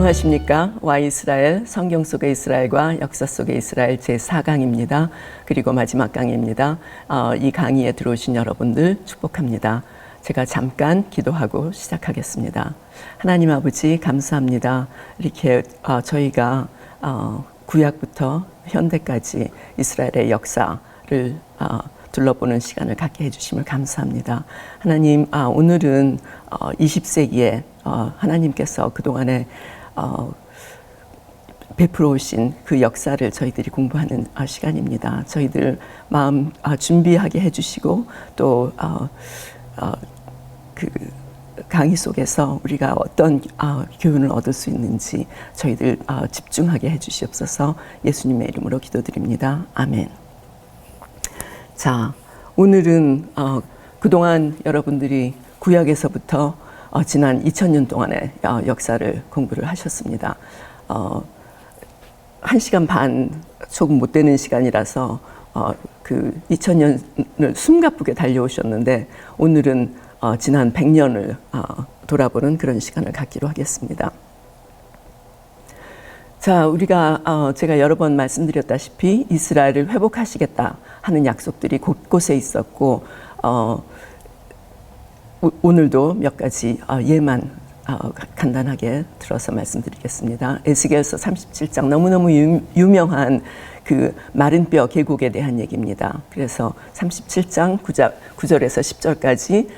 안녕하십니까. 와이스라엘, 성경 속의 이스라엘과 역사 속의 이스라엘 제4강입니다. 그리고 마지막 강의입니다. 이 강의에 들어오신 여러분들 축복합니다. 제가 잠깐 기도하고 시작하겠습니다. 하나님 아버지 감사합니다. 이렇게 저희가 구약부터 현대까지 이스라엘의 역사를 둘러보는 시간을 갖게 해주심을 감사합니다. 하나님, 오늘은 20세기에 하나님께서 그동안에 베풀어 오신 그 역사를 저희들이 공부하는 시간입니다. 저희들 마음 준비하게 해주시고 또 그 강의 속에서 우리가 어떤 교훈을 얻을 수 있는지 저희들 집중하게 해주시옵소서. 예수님의 이름으로 기도드립니다. 아멘. 자, 오늘은 그동안 여러분들이 구약에서부터 지난 2000년 동안의 역사를 공부를 하셨습니다. 1시간 반 조금 못 되는 시간이라서 그 2000년을 숨가쁘게 달려오셨는데 오늘은 지난 100년을 돌아보는 그런 시간을 갖기로 하겠습니다. 자, 우리가 제가 여러 번 말씀드렸다시피 이스라엘을 회복하시겠다 하는 약속들이 곳곳에 있었고 오늘도 몇 가지 예만 간단하게 들어서 말씀드리겠습니다. 에스겔서 37장 너무너무 유명한 그 마른 뼈 계곡에 대한 얘기입니다. 그래서 37장 9절에서 10절까지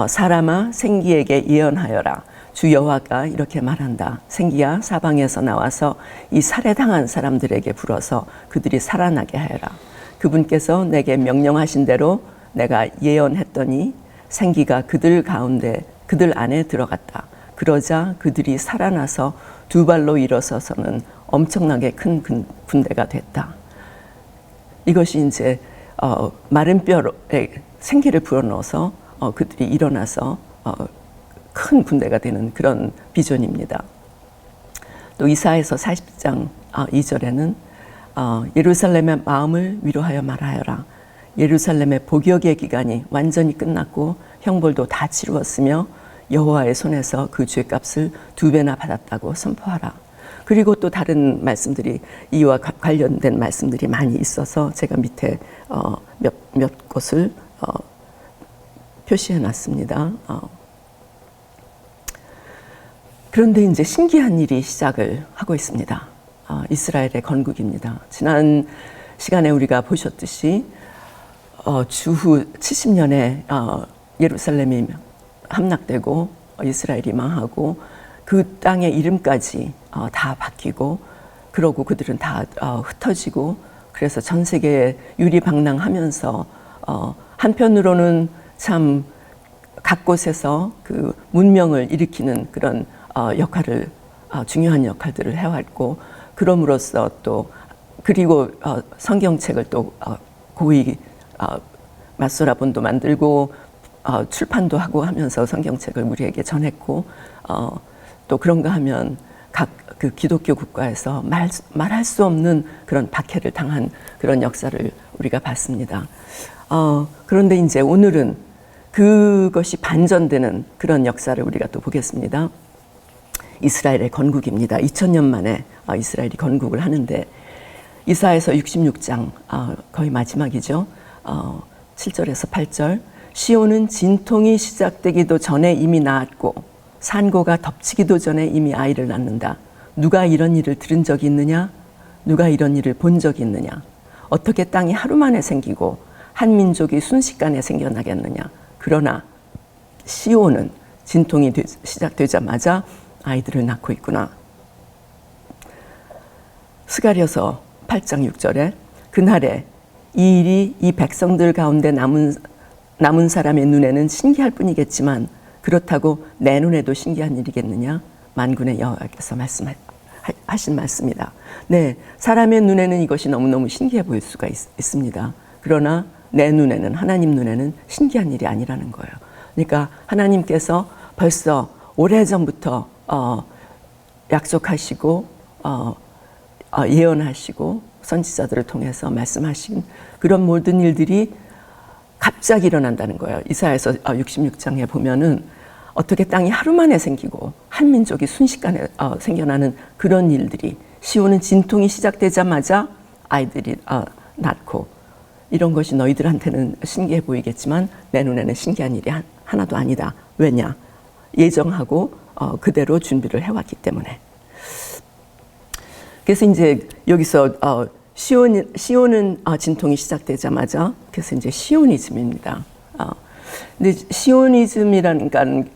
사람아 생기에게 예언하여라. 주 여호와가 이렇게 말한다. 생기야 사방에서 나와서 이 살해당한 사람들에게 불어서 그들이 살아나게 하여라. 그분께서 내게 명령하신 대로 내가 예언했더니 생기가 그들 안에 들어갔다. 그러자 그들이 살아나서 두 발로 일어서서는 엄청나게 큰 군대가 됐다. 이것이 이제 마른 뼈에 생기를 불어넣어서 그들이 일어나서 큰 군대가 되는 그런 비전입니다. 또 이사야서 40장 2절에는 예루살렘의 마음을 위로하여 말하여라. 예루살렘의 복역의 기간이 완전히 끝났고 형벌도 다 치루었으며 여호와의 손에서 그 죄값을 2배나 받았다고 선포하라. 그리고 또 다른 말씀들이 이와 관련된 말씀들이 많이 있어서 제가 밑에 몇 곳을 표시해 놨습니다. 그런데 이제 신기한 일이 시작을 하고 있습니다. 이스라엘의 건국입니다. 지난 시간에 우리가 보셨듯이 주후 70년에 예루살렘이 함락되고 이스라엘이 망하고 그 땅의 이름까지 다 바뀌고 그러고 그들은 다 흩어지고 그래서 전 세계에 유리방랑하면서 한편으로는 참 각 곳에서 그 문명을 일으키는 그런 역할을 중요한 역할들을 해왔고 그럼으로써 또 그리고 성경책을 또 고이 맞소라본도 만들고 출판도 하고 하면서 성경책을 우리에게 전했고 또 그런가 하면 각 그 기독교 국가에서 말할 수 없는 그런 박해를 당한 그런 역사를 우리가 봤습니다. 그런데 이제 오늘은 그것이 반전되는 그런 역사를 우리가 또 보겠습니다. 이스라엘의 건국입니다. 2000년 만에 이스라엘이 건국을 하는데 이사야서 66장 거의 마지막이죠. 7절에서 8절 시온은 진통이 시작되기도 전에 이미 낳았고 산고가 덮치기도 전에 이미 아이를 낳는다. 누가 이런 일을 들은 적이 있느냐? 누가 이런 일을 본 적이 있느냐? 어떻게 땅이 하루 만에 생기고 한 민족이 순식간에 생겨나겠느냐? 그러나 시온은 진통이 시작되자마자 아이들을 낳고 있구나. 스가랴서 8장 6절에 그날에 이 일이 이 백성들 가운데 남은 사람의 눈에는 신기할 뿐이겠지만 그렇다고 내 눈에도 신기한 일이겠느냐? 만군의 여호와께서 하신 말씀이다. 네, 사람의 눈에는 이것이 너무너무 신기해 보일 수가 있습니다. 그러나 내 눈에는 하나님 눈에는 신기한 일이 아니라는 거예요. 그러니까 하나님께서 벌써 오래전부터 약속하시고 예언하시고 선지자들을 통해서 말씀하신 그런 모든 일들이 갑자기 일어난다는 거예요. 이사야서 66장에 보면은 어떻게 땅이 하루 만에 생기고 한 민족이 순식간에 생겨나는 그런 일들이, 시온은 진통이 시작되자마자 아이들이 낳고, 이런 것이 너희들한테는 신기해 보이겠지만 내 눈에는 신기한 일이 하나도 아니다. 왜냐? 예정하고 그대로 준비를 해왔기 때문에. 그래서 이제 여기서 시온은 진통이 시작되자마자, 그래서 이제 시오니즘입니다. 근데 시오니즘이라는 건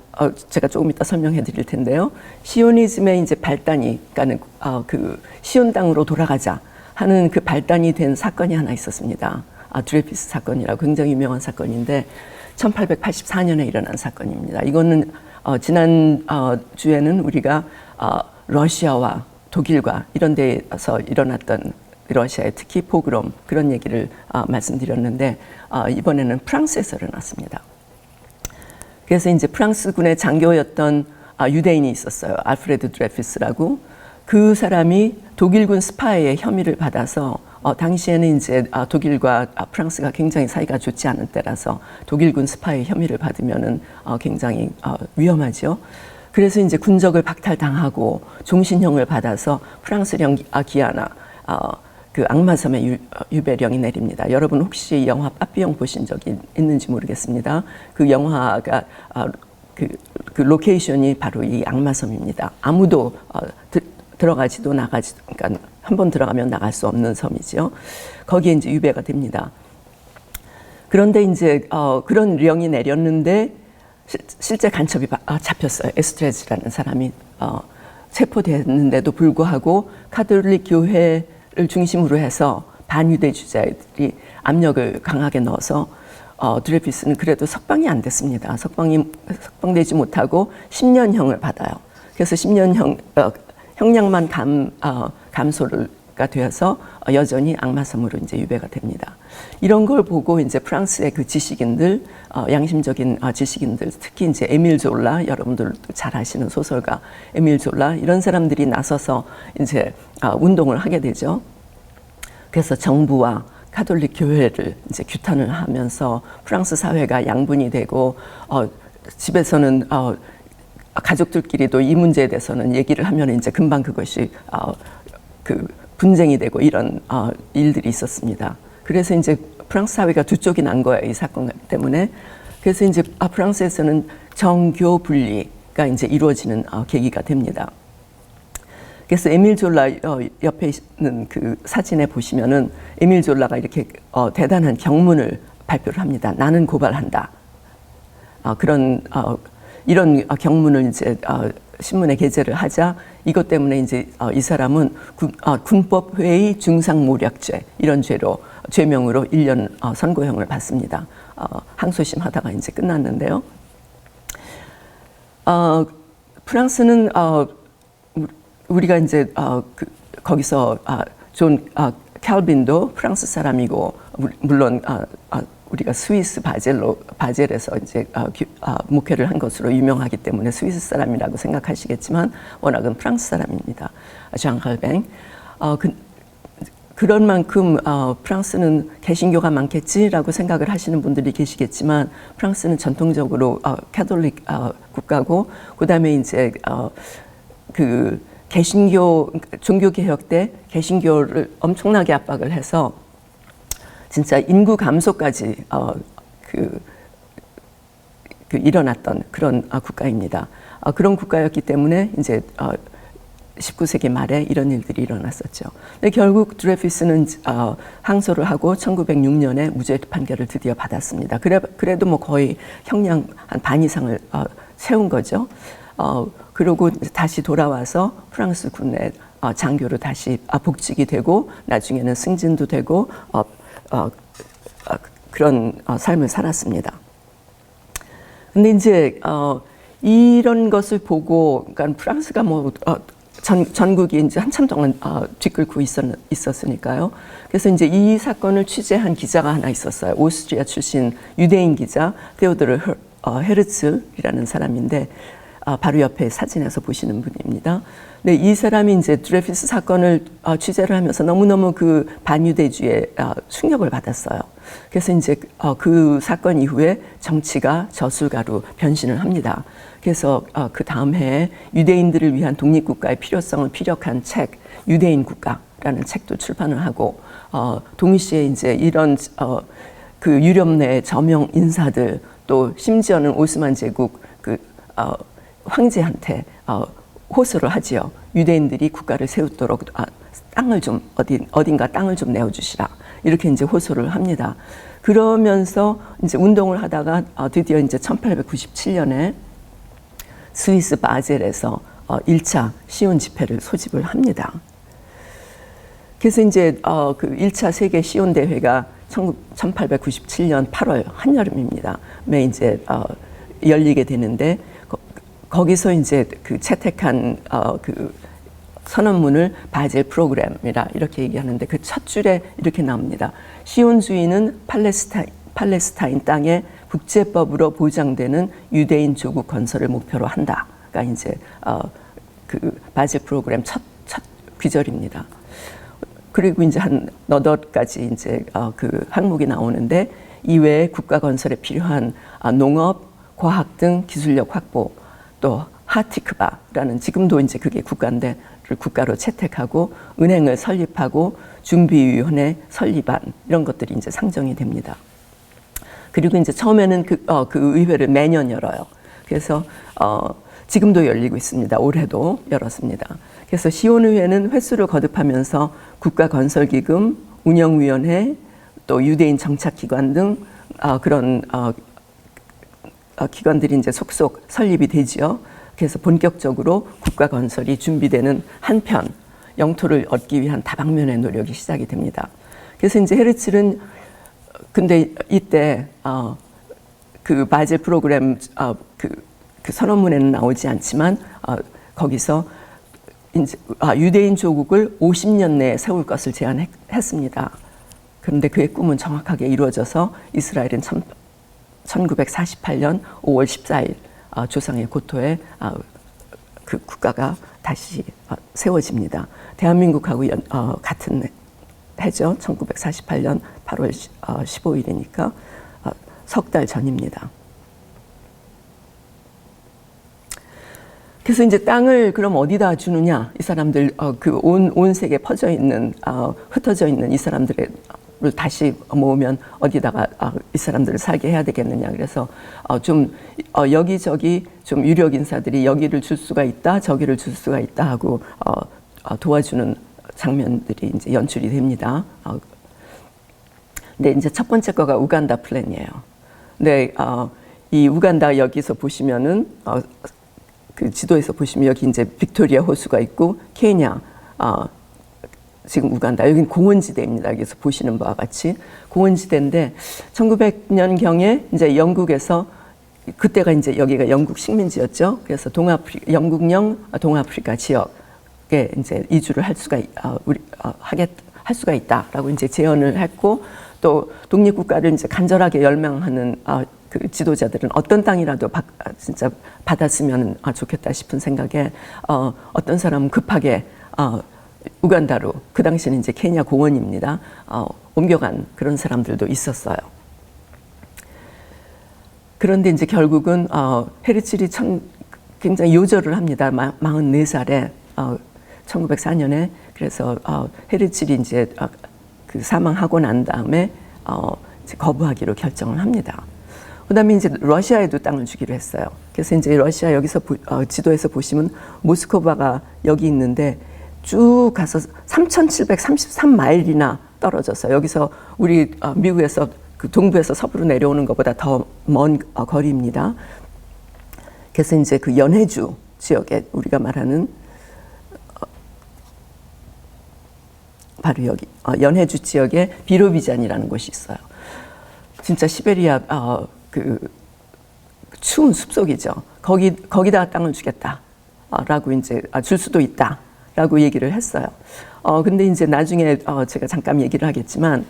제가 조금 이따 설명해 드릴 텐데요. 시오니즘의 이제 발단이, 그러니까는 그 시온 땅으로 돌아가자 하는 그 발단이 된 사건이 하나 있었습니다. 드레피스 사건이라고 굉장히 유명한 사건인데 1884년에 일어난 사건입니다. 이거는 지난 주에는 우리가 러시아와 독일과 이런 데서 일어났던, 러시아의 특히 포그롬 그런 얘기를 말씀드렸는데 이번에는 프랑스에서 일어났습니다. 그래서 이제 프랑스군의 장교였던 유대인이 있었어요. 알프레드 드레피스라고. 그 사람이 독일군 스파이의 혐의를 받아서 당시에는 이제 독일과 프랑스가 굉장히 사이가 좋지 않은 때라서 독일군 스파이의 혐의를 받으면은 굉장히 위험하죠. 그래서 이제 군적을 박탈당하고 종신형을 받아서 프랑스령 기아나 그 악마섬에 유배령이 내립니다. 여러분 혹시 영화 빠삐용 보신 적이 있는지 모르겠습니다. 그 영화가 그 로케이션이 바로 이 악마섬입니다. 아무도 들어가지도 나가지도, 그러니까 한번 들어가면 나갈 수 없는 섬이죠. 거기에 이제 유배가 됩니다. 그런데 이제 그런 령이 내렸는데 실제 간첩이 잡혔어요. 에스트레즈라는 사람이 체포됐는데도 불구하고 카톨릭 교회를 중심으로 해서 반유대주자들이 압력을 강하게 넣어서 드레피스는 그래도 석방이 안 됐습니다. 석방되지 못하고 10년형을 받아요. 그래서 10년형 형량만 감소가 되어서 여전히 악마섬으로 이제 유배가 됩니다. 이런 걸 보고 이제 프랑스의 그 지식인들, 양심적인 지식인들, 특히 이제 에밀 졸라, 여러분들도 잘 아시는 소설가 에밀 졸라, 이런 사람들이 나서서 이제 운동을 하게 되죠. 그래서 정부와 카톨릭 교회를 이제 규탄을 하면서 프랑스 사회가 양분이 되고 집에서는 가족들끼리도 이 문제에 대해서는 얘기를 하면 이제 금방 그것이 그 분쟁이 되고 이런 일들이 있었습니다. 그래서 이제 프랑스 사회가 두 쪽이 난 거예요, 이 사건 때문에. 그래서 이제 프랑스에서는 정교 분리가 이제 이루어지는 계기가 됩니다. 그래서 에밀 졸라 옆에 있는 그 사진에 보시면은 에밀 졸라가 이렇게 대단한 경문을 발표를 합니다. 나는 고발한다. 이런 경문을 이제 신문에 게재를 하자 이것 때문에 이제 이 사람은 군법회의 중상모략죄 이런 죄명으로 1년 선고형을 받습니다. 항소심 하다가 이제 끝났는데요. 프랑스는 우리가 이제 거기서 존 캘빈도 프랑스 사람이고 물론 우리가 스위스 바젤에서 이제 목회를 한 것으로 유명하기 때문에 스위스 사람이라고 생각하시겠지만 워낙은 프랑스 사람입니다. 장 칼뱅. 그런 만큼 프랑스는 개신교가 많겠지라고 생각을 하시는 분들이 계시겠지만 프랑스는 전통적으로 캐톨릭 국가고 그다음에 이제 그 개신교 종교개혁 때 개신교를 엄청나게 압박을 해서 진짜 인구 감소까지 일어났던 그런 국가입니다. 그런 국가였기 때문에 이제 19세기 말에 이런 일들이 일어났었죠. 근데 결국 드레피스는 항소를 하고 1906년에 무죄 판결을 드디어 받았습니다. 그래도 뭐 거의 형량 한 반 이상을 채운 거죠. 그리고 다시 돌아와서 프랑스 군의 장교로 다시 복직이 되고 나중에는 승진도 되고 그런 삶을 살았습니다. 근데 이제 이런 것을 보고, 그러니까 프랑스가 뭐 전국이 이제 한참 동안 뒤끓고 있었으니까요. 그래서 이제 이 사건을 취재한 기자가 하나 있었어요. 오스트리아 출신 유대인 기자 테오도르 헤르츠이라는 사람인데 바로 옆에 사진에서 보시는 분입니다. 네, 이 사람이 이제 드레피스 사건을 취재를 하면서 너무너무 그 반유대주의에 충격을 받았어요. 그래서 이제 그 사건 이후에 정치가 저술가로 변신을 합니다. 그래서 그 다음 해에 유대인들을 위한 독립국가의 필요성을 피력한 책, 유대인 국가라는 책도 출판을 하고, 동시에 이제 이런 그 유럽 내 저명 인사들, 또 심지어는 오스만 제국 그 황제한테 호소를 하지요. 유대인들이 국가를 세우도록 땅을 좀 어딘가 땅을 좀 내어주시라, 이렇게 이제 호소를 합니다. 그러면서 이제 운동을 하다가 드디어 이제 1897년에 스위스 바젤에서 1차 시온 집회를 소집을 합니다. 그래서 이제 그 1차 세계 시온 대회가 1897년 8월 한여름입니다. 에 이제 열리게 되는데, 거기서 이제 그 채택한 그 선언문을 바젤 프로그램이라 이렇게 얘기하는데, 그 첫 줄에 이렇게 나옵니다. 시온주의는 팔레스타인 땅에 국제법으로 보장되는 유대인 조국 건설을 목표로 한다가 이제 그 바젤 프로그램 첫 귀절입니다. 그리고 이제 한 너댓 가지 이제 그 항목이 나오는데, 이외에 국가 건설에 필요한 농업, 과학 등 기술력 확보, 또 하티크바라는, 지금도 이제 그게 국가인데 국가로 채택하고, 은행을 설립하고, 준비위원회 설립안, 이런 것들이 이제 상정이 됩니다. 그리고 이제 처음에는 그 의회를 매년 열어요. 그래서 지금도 열리고 있습니다. 올해도 열었습니다. 그래서 시온의회는 횟수를 거듭하면서 국가건설기금, 운영위원회, 또 유대인 정착기관 등 그런 기관들이 이제 속속 설립이 되지요. 그래서 본격적으로 국가건설이 준비되는 한편, 영토를 얻기 위한 다방면의 노력이 시작이 됩니다. 그래서 이제 헤르츠는 근데 이때 그 바젤 프로그램 그 선언문에는 나오지 않지만 거기서 이제 유대인 조국을 50년 내에 세울 것을 제안했습니다. 그런데 그의 꿈은 정확하게 이루어져서 이스라엘은 1948년 5월 14일 조상의 고토에 그 국가가 다시 세워집니다. 대한민국하고 같은 해죠. 1948년 8월 15일이니까 석 달 전입니다. 그래서 이제 땅을 그럼 어디다 주느냐, 이 사람들 그 온 세계에 퍼져 있는 흩어져 있는 이 사람들을 다시 모으면 어디다가 이 사람들을 살게 해야 되겠느냐. 그래서 좀 여기저기 좀 유력 인사들이 여기를 줄 수가 있다, 저기를 줄 수가 있다 하고 도와주는 장면들이 이제 연출이 됩니다. 근데 이제 첫 번째 거가 우간다 플랜이에요. 근데 이 우간다 여기서 보시면은 그 지도에서 보시면 여기 이제 빅토리아 호수가 있고, 케냐, 지금 우간다, 여기는 공원지대입니다. 여기서 보시는 바와 같이 공원지대인데, 1900년경에 이제 영국에서, 그때가 이제 여기가 영국 식민지였죠. 그래서 영국령 동아프리카 지역에 이제 이주를 할 수가 할 수가 있다라고 이제 제언을 했고, 또 독립국가를 이제 간절하게 열망하는 그 지도자들은 어떤 땅이라도 진짜 받았으면 좋겠다 싶은 생각에 어떤 사람은 급하게 우간다로, 그 당시는 이제 케냐 공원입니다. 옮겨간 그런 사람들도 있었어요. 그런데 이제 결국은 헤르츠리 굉장히 요절을 합니다. 44살에 1904년에 그래서 헤르츠리 이제 그 사망하고 난 다음에 이제 거부하기로 결정을 합니다. 그다음에 이제 러시아에도 땅을 주기로 했어요. 그래서 이제 러시아 여기서 지도에서 보시면 모스크바가 여기 있는데 쭉 가서 3,733마일이나 떨어져서, 여기서 우리 미국에서 그 동부에서 서부로 내려오는 것보다 더 먼 거리입니다. 그래서 이제 그 연해주 지역에 우리가 말하는 바로 여기 연해주 지역에 비로비잔이라는 곳이 있어요. 진짜 시베리아 그 추운 숲속이죠. 거기다가 땅을 주겠다라고 이제 줄 수도 있다라고 얘기를 했어요. 근데 이제 나중에 제가 잠깐 얘기를 하겠지만,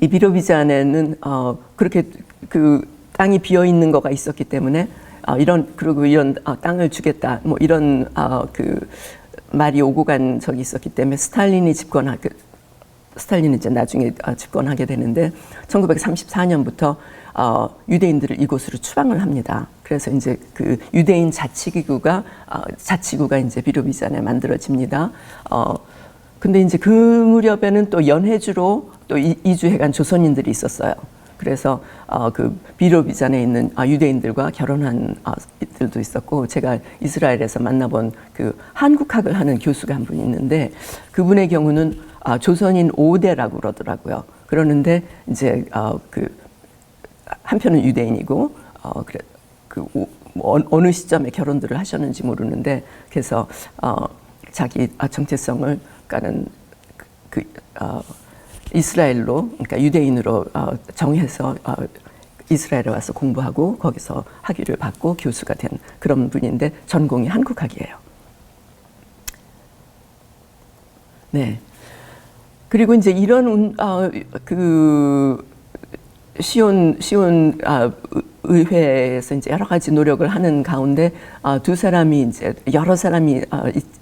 이 비로비잔에는 그렇게 그 땅이 비어 있는 거가 있었기 때문에 그리고 이런 땅을 주겠다 뭐 이런 그 말이 오고 간 적이 있었기 때문에 스탈린이 이제 나중에 집권하게 되는데 1934년부터 유대인들을 이곳으로 추방을 합니다. 그래서 이제 그 유대인 자치구가 이제 비로비잔에 만들어집니다. 근데 이제 그 무렵에는 또 연해주로 또 이주해간 조선인들이 있었어요. 그래서 그 비로비잔에 있는 유대인들과 결혼한 이들도 있었고, 제가 이스라엘에서 만나본 그 한국학을 하는 교수가 한 분이 있는데, 그분의 경우는 조선인 5대라고 그러더라고요. 그러는데 이제 그 한편은 유대인이고 어느 시점에 결혼들을 하셨는지 모르는데, 그래서 자기 정체성을 그러니까는 이스라엘로, 그러니까 유대인으로 정해서 이스라엘에 와서 공부하고 거기서 학위를 받고 교수가 된 그런 분인데, 전공이 한국학이에요. 네. 그리고 이제 이런 그 시온 의회에서 이제 여러 가지 노력을 하는 가운데 두 사람이 이제 여러 사람이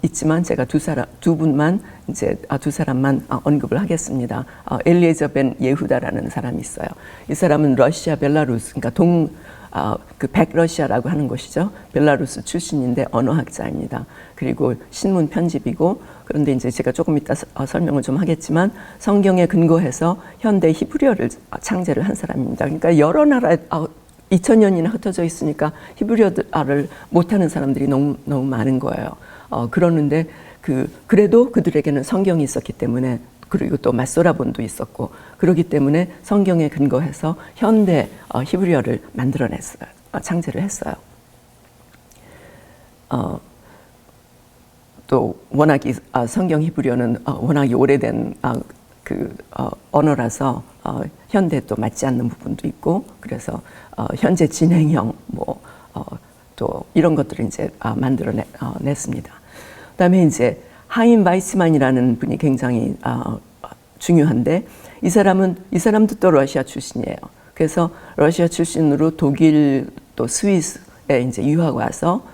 있지만 제가 두 분만 이제 두 사람만 언급을 하겠습니다. 엘리에저 벤 예후다라는 사람이 있어요. 이 사람은 러시아, 벨라루스, 그러니까 그 백러시아라고 하는 곳이죠. 벨라루스 출신인데 언어학자입니다. 그리고 신문 편집이고, 그런데 이제 제가 조금 이따 설명을 좀 하겠지만 성경에 근거해서 현대 히브리어를 창제를 한 사람입니다. 그러니까 여러 나라에 2000년이나 흩어져 있으니까 히브리어를 못하는 사람들이 너무 많은 거예요. 그러는데 그래도 그들에게는 성경이 있었기 때문에, 그리고 또 마소라본도 있었고, 그렇기 때문에 성경에 근거해서 현대 히브리어를 만들어냈어요. 창제를 했어요. 또 워낙 성경 히브리어는 워낙 오래된 언어라서 현대에 또 맞지 않는 부분도 있고, 그래서 현재 진행형 또 이런 것들을 이제 만들어냈습니다. 그다음에 이제 하임 바이스만이라는 분이 굉장히 중요한데, 이 사람도 또 러시아 출신이에요. 그래서 러시아 출신으로 독일 또 스위스에 이제 유학 와서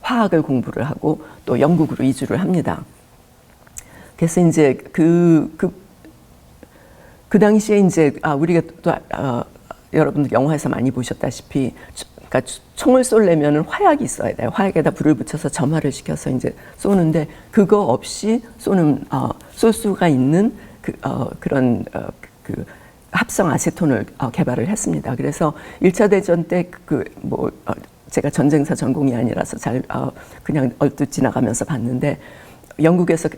화학을 공부를 하고 또 영국으로 이주를 합니다. 그래서 이제 그 당시에 이제 우리가 또 여러분들 영화에서 많이 보셨다시피, 그러니까 총을 쏘려면 화약이 있어야 돼요. 화약에다 불을 붙여서 점화를 시켜서 이제 쏘는데, 그거 없이 쏠 수가 있는 그런 합성 아세톤을 개발을 했습니다. 그래서 1차 대전 때 제가 전쟁사 전공이 아니라서 잘 그냥 얼뜻 지나가면서 봤는데, 영국에서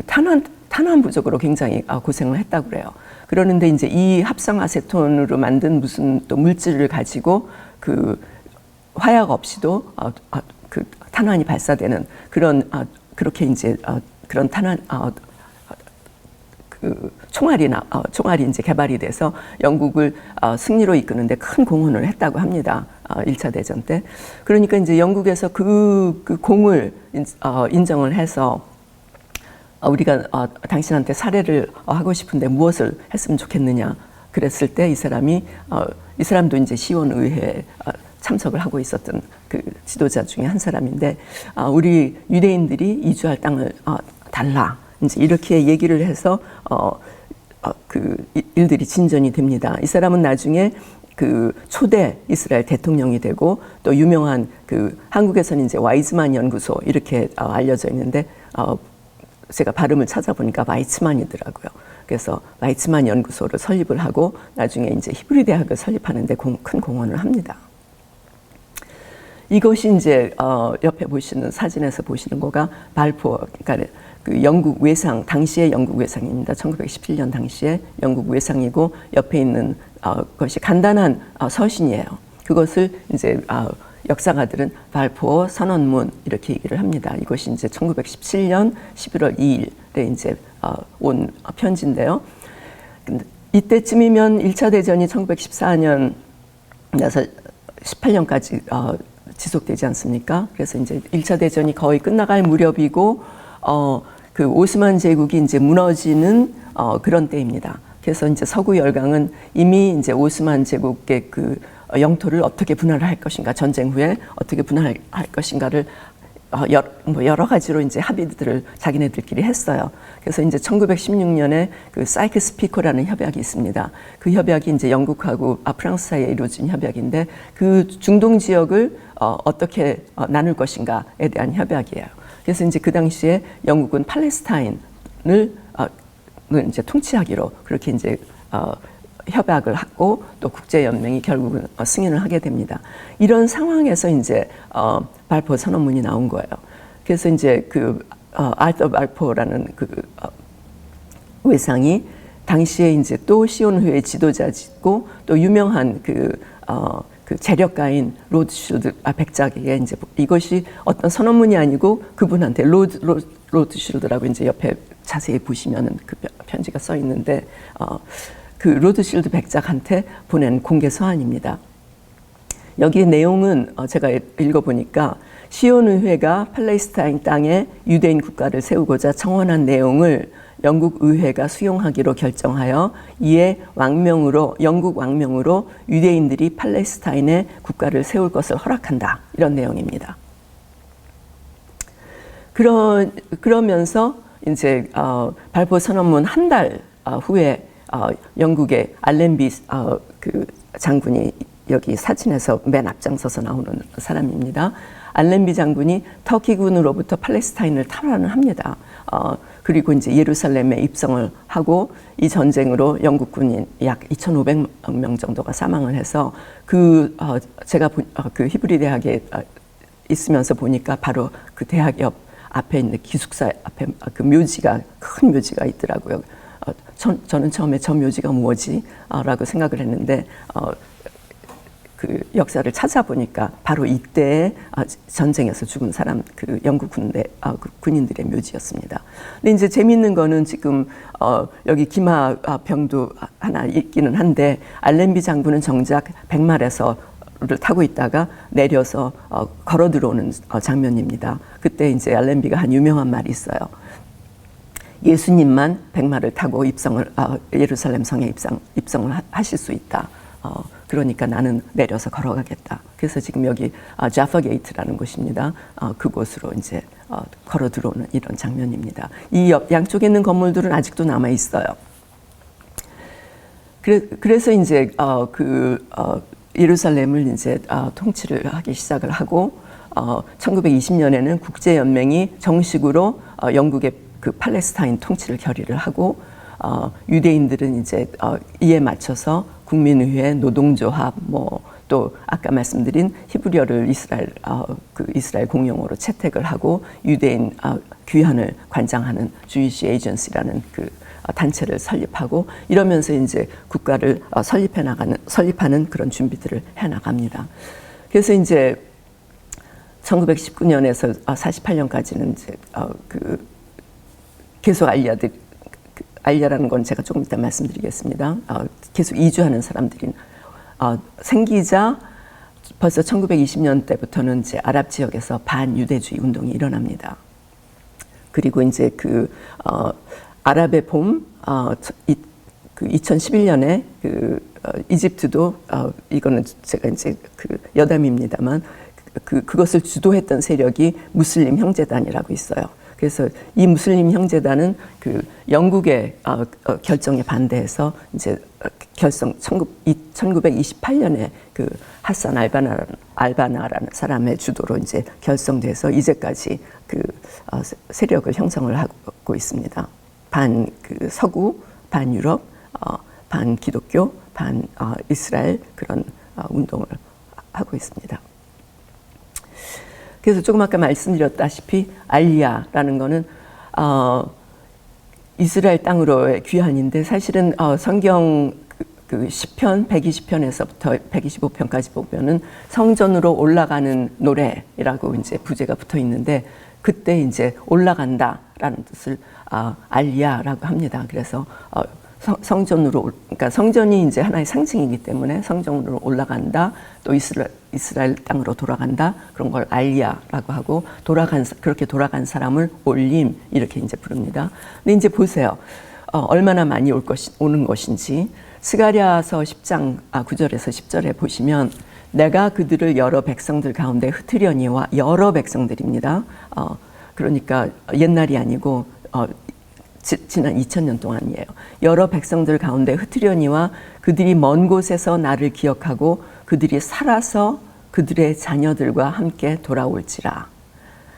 탄환 부족으로 굉장히 고생을 했다고 그래요. 그러는데 이제 이 합성 아세톤으로 만든 무슨 또 물질을 가지고 화약 없이도 탄환이 발사되는 그렇게 이제 그런 탄환 총알이 이제 개발이 돼서 영국을 승리로 이끄는데 큰 공헌을 했다고 합니다. 1차 대전 때. 그러니까 이제 영국에서 그 공을 인정을 해서 우리가 당신한테 살해를 하고 싶은데 무엇을 했으면 좋겠느냐 그랬을 때, 이 사람도 이제 시온 의회에 참석을 하고 있었던 그 지도자 중에 한 사람인데, 우리 유대인들이 이주할 땅을 달라, 이제 이렇게 얘기를 해서 일들이 진전이 됩니다. 이 사람은 나중에 초대 이스라엘 대통령이 되고, 또 유명한 한국에서는 이제 와이즈만 연구소 이렇게 알려져 있는데, 제가 발음을 찾아보니까 와이츠만이더라고요. 그래서 와이츠만 연구소를 설립을 하고 나중에 이제 히브리 대학을 설립하는데 큰 공헌을 합니다. 이것이 이제 옆에 보시는 사진에서 보시는 거가 발포, 그러니까 영국 외상, 당시의 영국 외상입니다. 1917년 당시에 영국 외상이고, 옆에 있는 것이 간단한 서신이에요. 그것을 이제 역사가들은 발포어 선언문 이렇게 얘기를 합니다. 이것이 이제 1917년 11월 2일에 이제 온 편지인데요. 이때쯤이면 1차 대전이 1914년에서 18년까지 지속되지 않습니까? 그래서 이제 1차 대전이 거의 끝나갈 무렵이고, 오스만 제국이 이제 무너지는 그런 때입니다. 그래서 이제 서구 열강은 이미 이제 오스만 제국의 그 영토를 어떻게 분할할 것인가, 전쟁 후에 어떻게 분할할 것인가를 여러 가지로 이제 합의들을 자기네들끼리 했어요. 그래서 이제 1916년에 그 사이크스-피코라는 협약이 있습니다. 그 협약이 이제 영국하고 프랑스 사이에 이루어진 협약인데 그 중동 지역을 어떻게 나눌 것인가에 대한 협약이에요. 그래서 이제 그 당시에 영국은 팔레스타인을 이제 통치하기로 그렇게 이제 협약을 하고 또 국제연맹이 결국은 승인을 하게 됩니다. 이런 상황에서 이제 발포 선언문이 나온 거예요. 그래서 이제 그 아르터 발포라는 그 외상이 당시에 이제 또 시온회의 지도자이고 또 유명한 그 재력가인 로드쉴드 백작에게 이제 이것이 어떤 선언문이 아니고 그분한테 로드쉴드라고 이제 옆에 자세히 보시면은 그 편지가 써 있는데 그 로드쉴드 백작한테 보낸 공개 서한입니다. 여기 내용은 제가 읽어보니까 시온의회가 팔레스타인 땅에 유대인 국가를 세우고자 청원한 내용을 영국 의회가 수용하기로 결정하여 이에 영국 왕명으로 유대인들이 팔레스타인에 국가를 세울 것을 허락한다. 이런 내용입니다. 그러면서 이제 발포 선언문 한 달 후에 영국의 알렌비 그 장군이 여기 사진에서 맨 앞장서서 나오는 사람입니다. 알렌비 장군이 터키군으로부터 팔레스타인을 탈환을 합니다. 그리고 이제 예루살렘에 입성을 하고 이 전쟁으로 영국군인 약 2,500명 정도가 사망을 해서 제가 그 히브리 대학에 있으면서 보니까 바로 그 대학 옆 앞에 있는 기숙사 앞에 그 묘지가 큰 묘지가 있더라고요. 저는 처음에 저 묘지가 뭐지? 라고 생각을 했는데 그 역사를 찾아보니까 바로 이때 전쟁에서 죽은 사람 그 영국 그 군인들의 묘지였습니다. 근데 이제 재미있는 거는 지금 여기 기마병도 하나 있기는 한데 알렌비 장군은 정작 백마에서를 타고 있다가 내려서 걸어 들어오는 장면입니다. 그때 이제 알렌비가 한 유명한 말이 있어요. 예수님만 백마를 타고 예루살렘 성에 입성을 하실 수 있다. 그러니까 나는 내려서 걸어가겠다. 그래서 지금 여기 자파 게이트라는 곳입니다. 그곳으로 이제 걸어 들어오는 이런 장면입니다. 이 양쪽에 있는 건물들은 아직도 남아 있어요. 그래서 이제 예루살렘을 이제 통치를 하기 시작을 하고 1920년에는 국제연맹이 정식으로 영국의 그 팔레스타인 통치를 결의를 하고 유대인들은 이제 이에 맞춰서 국민의회, 노동조합, 또 아까 말씀드린 히브리어를 이스라엘 공용어로 채택을 하고 유대인 귀환을 관장하는 주이시 에이전시라는 그 단체를 설립하고 이러면서 이제 국가를 설립하는 그런 준비들을 해 나갑니다. 그래서 이제 1919년에서 48년까지는 이제 계속 알리아라는 건 제가 조금 이따 말씀드리겠습니다. 계속 이주하는 사람들인 생기자 벌써 1920년 때부터는 이제 아랍 지역에서 반유대주의 운동이 일어납니다. 그리고 이제 아랍의 봄 2011년에 이집트도 이거는 제가 이제 여담입니다만 그것을 주도했던 세력이 무슬림 형제단이라고 있어요. 그래서 이 무슬림 형제단은 영국의 결정에 반대해서 이제 1928년에 하산 알바나라는 사람의 주도로 이제 결성돼서 이제까지 세력을 형성을 하고 있습니다. 반 서구, 반 유럽, 반 기독교, 반 이스라엘 그런 운동을 하고 있습니다. 그래서 조금 아까 말씀드렸다시피 알리야라는 거는 이스라엘 땅으로의 귀환인데 사실은 성경 10편, 120편에서부터 125편까지 보면은 성전으로 올라가는 노래라고 이제 부제가 붙어 있는데 그때 이제 올라간다라는 뜻을 알리야라고 합니다. 그래서 성전으로, 그러니까 성전이 이제 하나의 상징이기 때문에 성전으로 올라간다, 또 이스라엘 땅으로 돌아간다, 그런 걸 알리야라고 하고, 그렇게 돌아간 사람을 올림, 이렇게 이제 부릅니다. 근데 이제 보세요. 얼마나 많이 오는 것인지 스가랴서 10장 9절에서 10절에 보시면 내가 그들을 여러 백성들 가운데 흩으려니와 여러 백성들입니다. 그러니까 옛날이 아니고 지난 2000년 동안이에요. 여러 백성들 가운데 흩으려니와 그들이 먼 곳에서 나를 기억하고 그들이 살아서 그들의 자녀들과 함께 돌아올지라.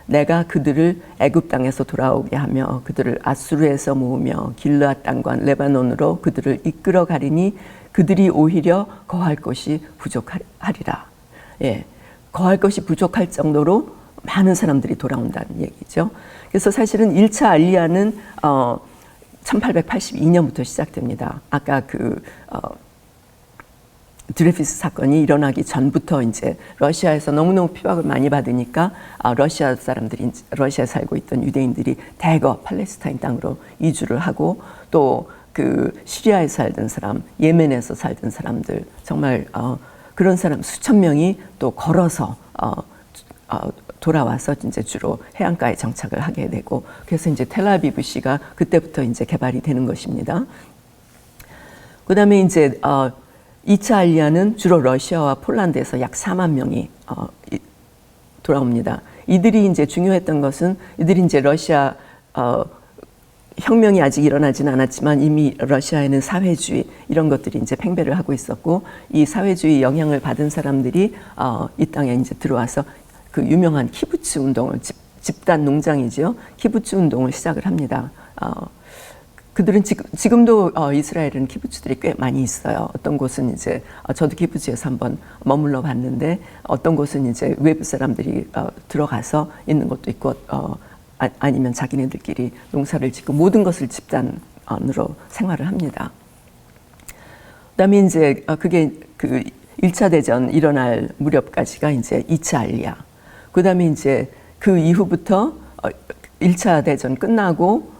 내가 그들을 애굽 땅에서 돌아오게 하며 그들을 아수르에서 모으며 길르앗 땅과 레바논으로 그들을 이끌어 가리니 그들이 오히려 거할 것이 부족하리라. 예, 거할 것이 부족할 정도로 많은 사람들이 돌아온다는 얘기죠. 그래서 사실은 1차 알리야는 1882년부터 시작됩니다. 아까 드레피스 사건이 일어나기 전부터 이제 러시아에서 너무너무 피박을 많이 받으니까 러시아 사람들이, 러시아에 살고 있던 유대인들이 대거 팔레스타인 땅으로 이주를 하고 또 시리아에 살던 사람, 예멘에서 살던 사람들 정말 그런 사람 수천 명이 또 걸어서 돌아와서 이제 주로 해안가에 정착을 하게 되고 그래서 이제 텔아비브시가 그때부터 이제 개발이 되는 것입니다. 그다음에 이제 2차 알리야는 주로 러시아와 폴란드에서 약 4만 명이 돌아옵니다. 이들이 이제 중요했던 것은 이들이 이제 러시아 혁명이 아직 일어나지는 않았지만 이미 러시아에는 사회주의 이런 것들이 이제 팽배를 하고 있었고 이 사회주의 영향을 받은 사람들이 이 땅에 이제 들어와서 그 유명한 키부츠 운동을 집단 농장이지요. 키부츠 운동을 시작을 합니다. 그들은 지금도 이스라엘은 키부츠들이 꽤 많이 있어요. 어떤 곳은 이제 저도 키부츠에서 한번 머물러 봤는데 어떤 곳은 이제 외부 사람들이 들어가서 있는 것도 있고 아니면 자기네들끼리 농사를 짓고 모든 것을 집단으로 생활을 합니다. 그다음에 이제 그게 1차 대전 일어날 무렵까지가 이제 2차 알리야. 그다음에 이제 그 이후부터 1차 대전 끝나고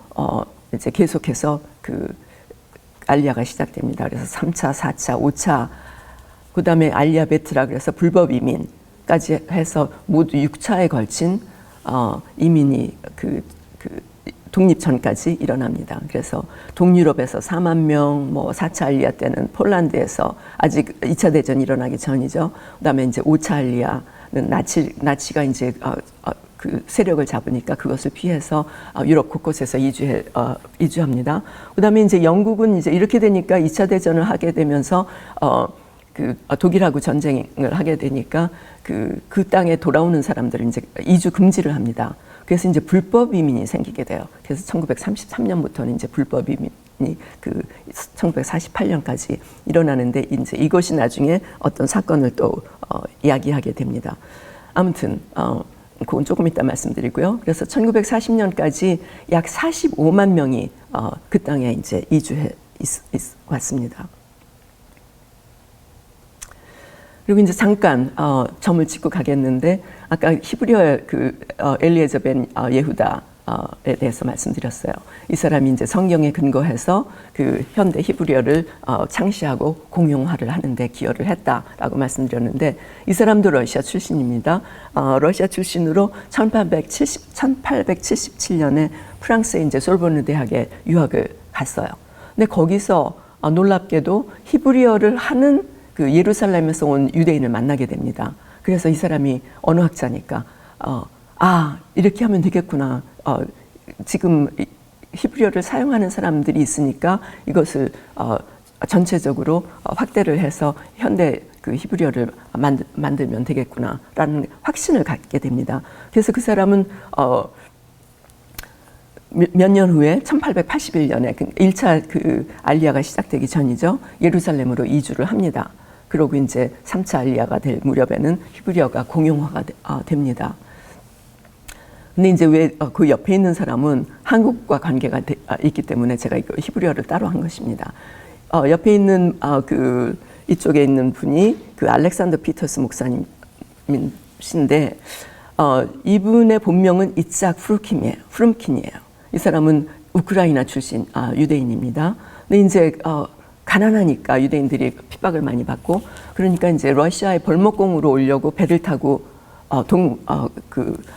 이제 계속해서 알리야가 시작됩니다. 그래서 3차, 4차, 5차, 그 다음에 알리야 베트라 그래서 불법 이민까지 해서 모두 6차에 걸친 이민이 독립 전까지 일어납니다. 그래서 동유럽에서 4만 명, 뭐 4차 알리야 때는 폴란드에서 아직 2차 대전이 일어나기 전이죠. 그 다음에 이제 5차 알리야는 나치가 이제 그 세력을 잡으니까 그것을 피해서 유럽 곳곳에서 이주합니다. 그다음에 이제 영국은 이제 이렇게 되니까 2차 대전을 하게 되면서 독일하고 전쟁을 하게 되니까 그 땅에 돌아오는 사람들은 이제 이주 금지를 합니다. 그래서 이제 불법 이민이 생기게 돼요. 그래서 1933년부터는 이제 불법 이민이 1948년까지 일어나는데 이제 이것이 나중에 어떤 사건을 또 이야기하게 됩니다. 아무튼 그건 조금 이따 말씀드리고요. 그래서 1940년까지 약 45만 명이 그 땅에 이제 이주해 왔습니다. 그리고 이제 잠깐 점을 짚고 가겠는데 아까 히브리어의 엘리에저 벤 예후다에 대해서 말씀드렸어요. 이 사람이 이제 성경에 근거해서 현대 히브리어를 창시하고 공용화를 하는데 기여를 했다라고 말씀드렸는데 이 사람도 러시아 출신입니다. 러시아 출신으로 1877년에 프랑스의 이제 솔보르 대학에 유학을 갔어요. 근데 거기서 놀랍게도 히브리어를 하는 예루살렘에서 온 유대인을 만나게 됩니다. 그래서 이 사람이 언어학자니까 이렇게 하면 되겠구나. 지금 히브리어를 사용하는 사람들이 있으니까 이것을 전체적으로 확대를 해서 현대 히브리어를 만들면 되겠구나라는 확신을 갖게 됩니다. 그래서 그 사람은 몇 년 후에 1881년에 1차 알리야가 시작되기 전이죠. 예루살렘으로 이주를 합니다. 그리고 이제 3차 알리야가 될 무렵에는 히브리어가 공용화가 됩니다. 근데 이제 왜 그 옆에 있는 사람은 한국과 관계가 있기 때문에 제가 이거 히브리어를 따로 한 것입니다. 옆에 있는 이쪽에 있는 분이 알렉산더 피터스 목사님이신데 이분의 본명은 이짝 프룸킨이에요. 이 사람은 우크라이나 출신 유대인입니다. 근데 이제 가난하니까 유대인들이 핍박을 많이 받고 그러니까 이제 러시아의 벌목공으로 오려고 배를 타고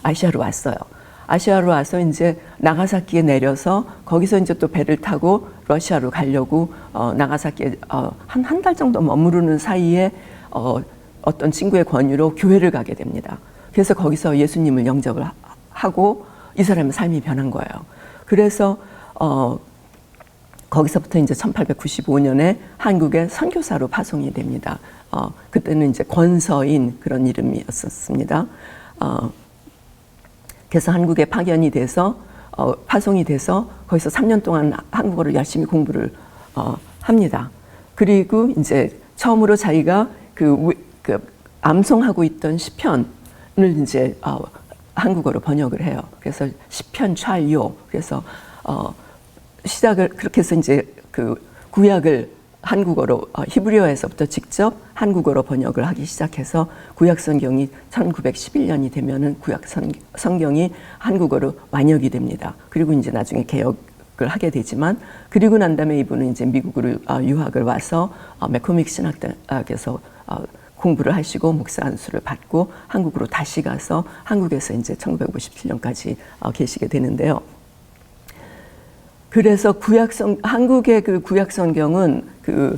아시아로 왔어요. 아시아로 와서 이제 나가사키에 내려서 거기서 이제 또 배를 타고 러시아로 가려고 나가사키에 한 달 정도 머무르는 사이에 어떤 친구의 권유로 교회를 가게 됩니다. 그래서 거기서 예수님을 영접을 하고 이 사람의 삶이 변한 거예요. 그래서 거기서부터 이제 1895년에 한국에 선교사로 파송이 됩니다. 그때는 이제 권서인 그런 이름이었습니다. 그래서 한국에 파견이 돼서 파송이 돼서 거기서 3년 동안 한국어를 열심히 공부를 합니다. 그리고 이제 처음으로 자기가 그 암송하고 있던 시편을 이제 한국어로 번역을 해요. 그래서 시편 찰요. 그래서 시작을 그렇게 해서 이제 그 구약을 한국어로 히브리어에서부터 직접 한국어로 번역을 하기 시작해서 구약 성경이 1911년이 되면은 구약 성경이 한국어로 완역이 됩니다. 그리고 이제 나중에 개혁을 하게 되지만 그리고 난 다음에 이분은 이제 미국으로 유학을 와서 맥코믹 신학대학에서 공부를 하시고 목사 안수를 받고 한국으로 다시 가서 한국에서 이제 1957년까지 계시게 되는데요. 그래서 한국의 그 구약 성경은 그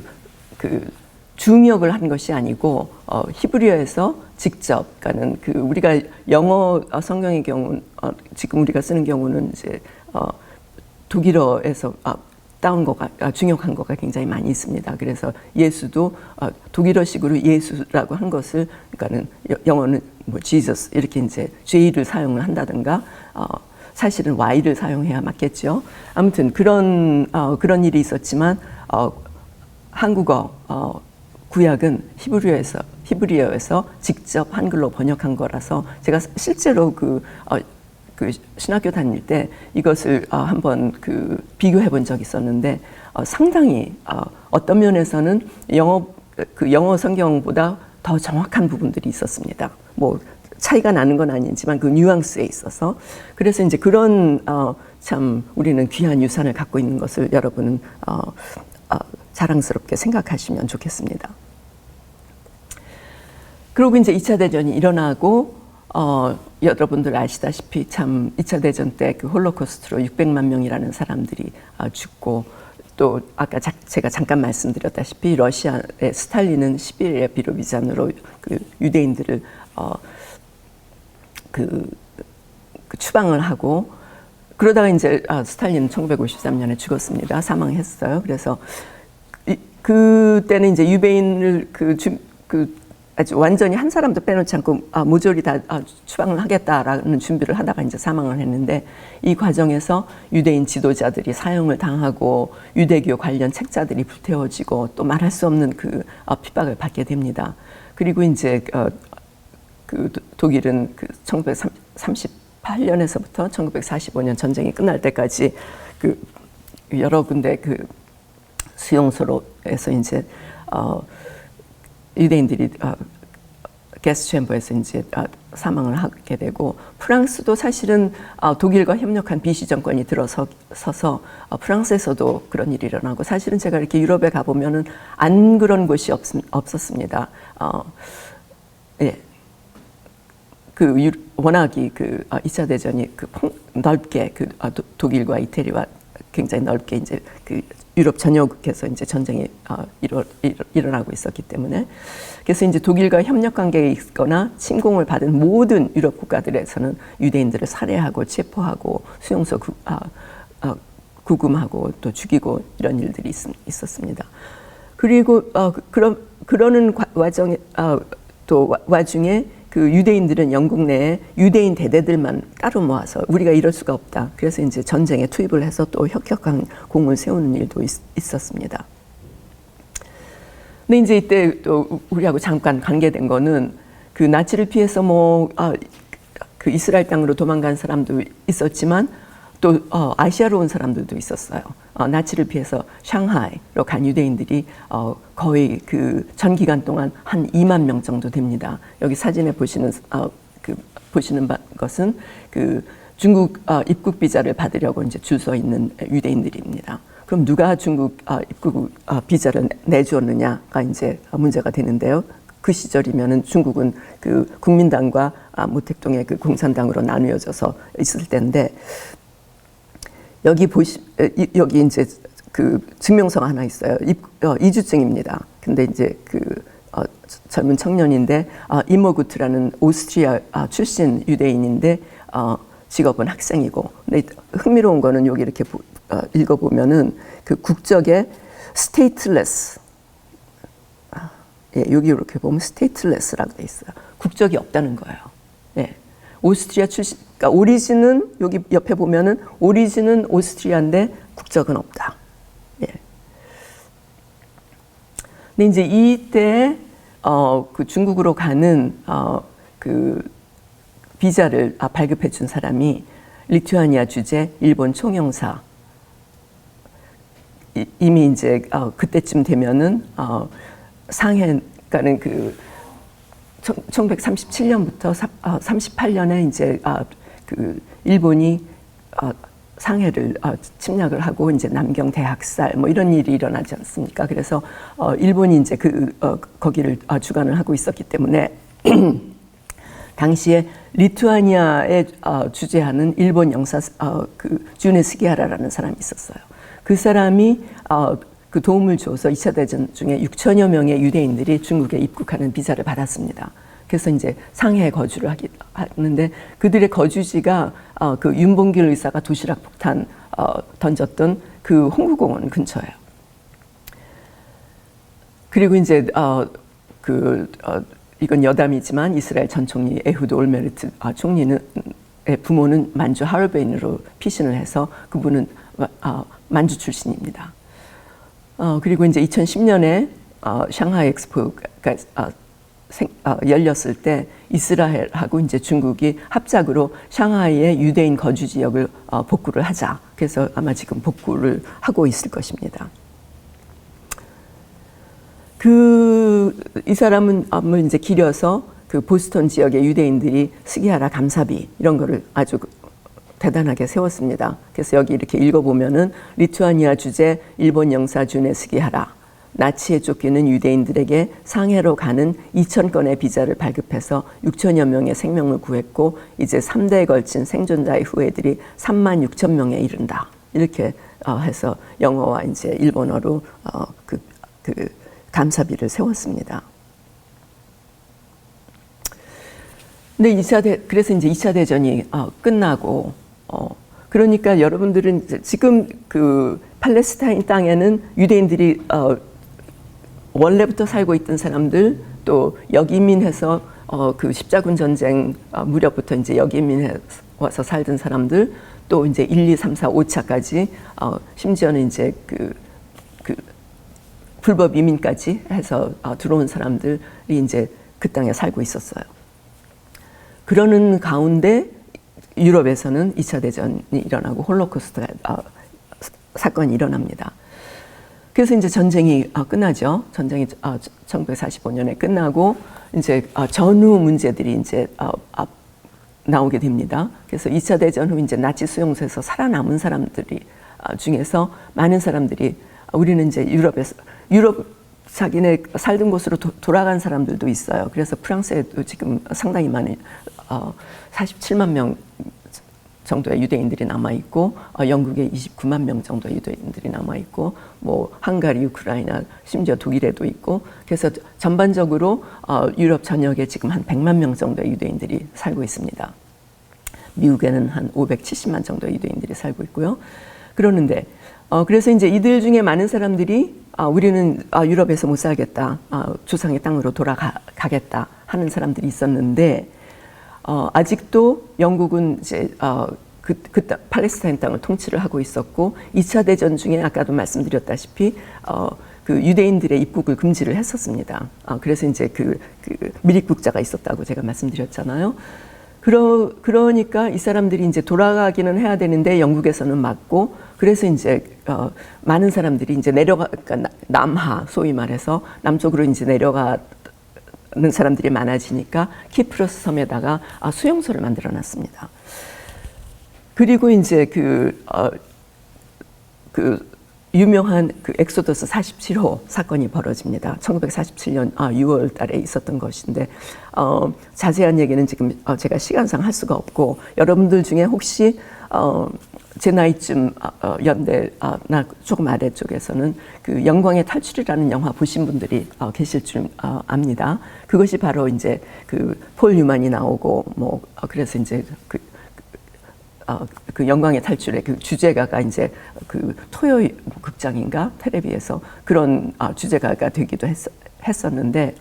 중역을 한 것이 아니고 히브리어에서 직접, 그러니까는 그 우리가 영어 성경의 경우 지금 우리가 쓰는 경우는 이제 독일어에서 따온 거가 중역한 거가 굉장히 많이 있습니다. 그래서 예수도 독일어식으로 예수라고 한 것을 그러니까는 영어는 뭐 Jesus 이렇게 이제 J를 사용을 한다든가. 사실은 Y를 사용해야 맞겠죠. 아무튼 그런 일이 있었지만 한국어 구약은 히브리어에서 직접 한글로 번역한 거라서 제가 실제로 그 신학교 다닐 때 이것을 한번 비교해 본 적이 있었는데 상당히 어떤 면에서는 영어 성경보다 더 정확한 부분들이 있었습니다. 뭐 차이가 나는 건 아니지만 그 뉘앙스에 있어서 그래서 이제 그런 참 우리는 귀한 유산을 갖고 있는 것을 여러분은 자랑스럽게 생각하시면 좋겠습니다. 그리고 이제 2차 대전이 일어나고 여러분들 아시다시피 참 2차 대전 때 그 홀로코스트로 600만 명이라는 사람들이 죽고 또 아까 제가 잠깐 말씀드렸다시피 러시아의 스탈린은 시베리아 비로비잔으로 그 유대인들을 추방을 하고 그러다가 이제 스탈린은 1953년에 죽었습니다. 사망했어요. 그래서 그때는 이제 유배인을 아주 완전히 한 사람도 빼놓지 않고 모조리 다 추방을 하겠다라는 준비를 하다가 이제 사망을 했는데 이 과정에서 유대인 지도자들이 사형을 당하고 유대교 관련 책자들이 불태워지고 또 말할 수 없는 핍박을 받게 됩니다. 그리고 이제 독일은 1938년에서부터 1945년 전쟁이 끝날 때까지 여러 군데 수용소로에서 이제 유대인들이 가스 챔버에서 이제 사망을 하게 되고 프랑스도 사실은 독일과 협력한 비시 정권이 들어서서 프랑스에서도 그런 일이 일어나고 사실은 제가 이렇게 유럽에 가보면은 안 그런 곳이 없었습니다. 예. 워낙이 2차 대전이 넓게 독일과 이태리와 굉장히 넓게 이제 유럽 전역에서 이제 전쟁이 일어나고 있었기 때문에 그래서 이제 독일과 협력 관계에 있거나 침공을 받은 모든 유럽 국가들에서는 유대인들을 살해하고 체포하고 수용소 구금하고 또 죽이고 이런 일들이 있었습니다. 그리고 그러는 와중에 유대인들은 영국 내에 유대인 대대들만 따로 모아서 우리가 이럴 수가 없다. 그래서 이제 전쟁에 투입을 해서 또 혁혁한 공을 세우는 일도 있었습니다. 근데 이제 이때 또 우리하고 잠깐 관계된 거는 나치를 피해서 이스라엘 땅으로 도망간 사람도 있었지만 또 아시아로 온 사람들도 있었어요. 나치를 피해서 샹하이로 간 유대인들이 거의 전 기간 동안 한 2만 명 정도 됩니다. 여기 사진에 보시는 것은 중국 입국 비자를 받으려고 이제 줄 서 있는 유대인들입니다. 그럼 누가 중국 입국 비자를 내주었느냐가 이제 문제가 되는데요. 그 시절이면은 중국은 국민당과 모택동의 공산당으로 나누어져서 있을 때인데 여기 이제 그 증명서가 하나 있어요. 이주증입니다. 근데 이제 그 젊은 청년인데 이모구트라는 오스트리아 출신 유대인인데 직업은 학생이고. 근데 흥미로운 거는 여기 이렇게 읽어보면은 그 국적에 stateless. 예, 여기 이렇게 보면 stateless라고 돼 있어요. 국적이 없다는 거예요. 예. 오스트리아 출신, 그러니까 오리진은 여기 옆에 보면은 오리진은 오스트리아인데 국적은 없다. 예. 근데 이제 이때 그 중국으로 가는 그 비자를 발급해 준 사람이 리투아니아 주재 일본 총영사. 이미 이제 그때쯤 되면은 상해가는 그 1937년부터 38년에 이제 그 일본이 상해를 침략을 하고 이제 남경 대학살 뭐 이런 일이 일어나지 않습니까? 그래서 일본이 이제 거기를 주관을 하고 있었기 때문에 당시에 리투아니아에 주재하는 일본 영사 그 주네 스기하라라는 사람이 있었어요. 그 사람이 그 도움을 줘서 2차 대전 중에 6천여 명의 유대인들이 중국에 입국하는 비자를 받았습니다. 그래서 이제 상해에 거주를 하는데 그들의 거주지가 그 윤봉길 의사가 도시락 폭탄 던졌던 그 홍구공원 근처예요. 그리고 이제 이건 여담이지만 이스라엘 전 총리 에후드 올메르트 총리는 부모는 만주 하얼베인으로 피신을 해서 그분은 만주 출신입니다. 그리고 이제 2010년에 샹하이 엑스포가 열렸을 때 이스라엘하고 이제 중국이 합작으로 샹하이의 유대인 거주 지역을 복구를 하자. 그래서 아마 지금 복구를 하고 있을 것입니다. 이 사람은 이제 길여서 그 보스턴 지역의 유대인들이 스기하라 감사비 이런 거를 아주 대단하게 세웠습니다. 그래서 여기 이렇게 읽어보면은 리투아니아 주재 일본 영사 주네 스기하라 나치에 쫓기는 유대인들에게 상해로 가는 2,000건의 비자를 발급해서 6천여 명의 생명을 구했고 이제 3대에 걸친 생존자의 후예들이 36,000명에 이른다. 이렇게 해서 영어와 이제 일본어로 그 감사비를 세웠습니다. 근데 그래서 이제 2차 대전이 끝나고 그러니까 여러분들은 지금 그 팔레스타인 땅에는 유대인들이 원래부터 살고 있던 사람들 또 역이민해서 그 십자군 전쟁 무렵부터 이제 역이민해 와서 살던 사람들 또 이제 1, 2, 3, 4, 5차까지 심지어는 이제 그 불법 이민까지 해서 들어온 사람들이 이제 그 땅에 살고 있었어요. 그러는 가운데 유럽에서는 2차 대전이 일어나고 홀로코스트 사건이 일어납니다. 그래서 이제 전쟁이 끝나죠. 전쟁이 1945년에 끝나고 이제 전후 문제들이 이제 나오게 됩니다. 그래서 2차 대전 후 이제 나치 수용소에서 살아남은 사람들이 중에서 많은 사람들이 우리는 이제 유럽 자기네 살던 곳으로 돌아간 사람들도 있어요. 그래서 프랑스에도 지금 상당히 많은 47만 명 정도의 유대인들이 남아있고 영국에 29만 명 정도의 유대인들이 남아있고 뭐 헝가리, 우크라이나, 심지어 독일에도 있고 그래서 전반적으로 유럽 전역에 지금 한 100만 명 정도의 유대인들이 살고 있습니다. 미국에는 한 570만 정도의 유대인들이 살고 있고요. 그러는데 그래서 이제 이들 중에 많은 사람들이 우리는 유럽에서 못 살겠다, 조상의 땅으로 돌아가겠다 하는 사람들이 있었는데 아직도 영국은 이제 팔레스타인 땅을 통치를 하고 있었고 2차 대전 중에 아까도 말씀드렸다시피 그 유대인들의 입국을 금지를 했었습니다. 그래서 이제 그 밀입국자가 있었다고 제가 말씀드렸잖아요. 그러니까 이 사람들이 이제 돌아가기는 해야 되는데 영국에서는 막고 그래서 이제 많은 사람들이 이제 그러니까 남하 소위 말해서 남쪽으로 이제 내려가는 사람들이 많아지니까 키프로스 섬에다가 수용소를 만들어 놨습니다. 그리고 이제 유명한 그 엑소더스 47호 사건이 벌어집니다. 1947년 6월 달에 있었던 것인데 자세한 얘기는 지금 제가 시간상 할 수가 없고, 여러분들 중에 혹시 제 나이쯤 연대나 조금 아래쪽에서는 그 영광의 탈출이라는 영화 보신 분들이 계실 줄 압니다. 그것이 바로 이제 그 폴 뉴만이 나오고 뭐 그래서 이제 그 영광의 탈출의 그 주제가가 이제 그 토요 극장인가 텔레비에서 그런 주제가가 되기도 했었는데,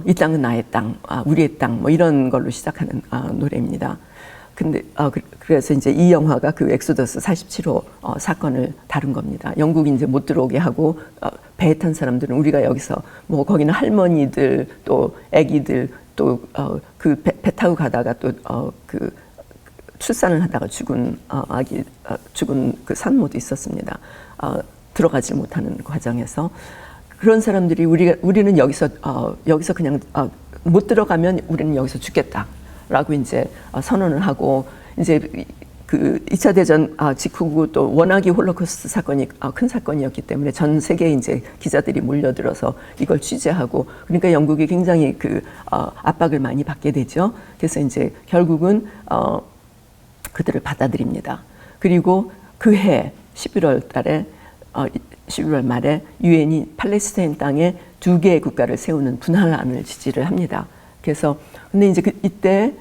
이 땅은 나의 땅, 우리의 땅, 뭐 이런 걸로 시작하는 노래입니다. 근데 그래서 이제 이 영화가 그 엑소더스 47호 사건을 다룬 겁니다. 영국이 이제 못 들어오게 하고 배에 탄 사람들은 우리가 여기서 뭐 거기는 할머니들 또 아기들 또 그 배 타고 가다가 또 그 출산을 하다가 죽은 아기 죽은 그 산모도 있었습니다. 들어가지 못하는 과정에서 그런 사람들이 우리는 여기서 그냥 못 들어가면 우리는 여기서 죽겠다라고 이제 선언을 하고, 이제 그 2차 대전 직후고 또 워낙에 홀로코스트 사건이 큰 사건이었기 때문에 전 세계에 이제 기자들이 몰려들어서 이걸 취재하고, 그러니까 영국이 굉장히 그 압박을 많이 받게 되죠. 그래서 이제 결국은 그들을 받아들입니다. 그리고 그해 11월 달에 11월 말에 유엔이 팔레스타인 땅에 2개의 국가를 세우는 분할안을 지지를 합니다. 그래서 근데 이제 이때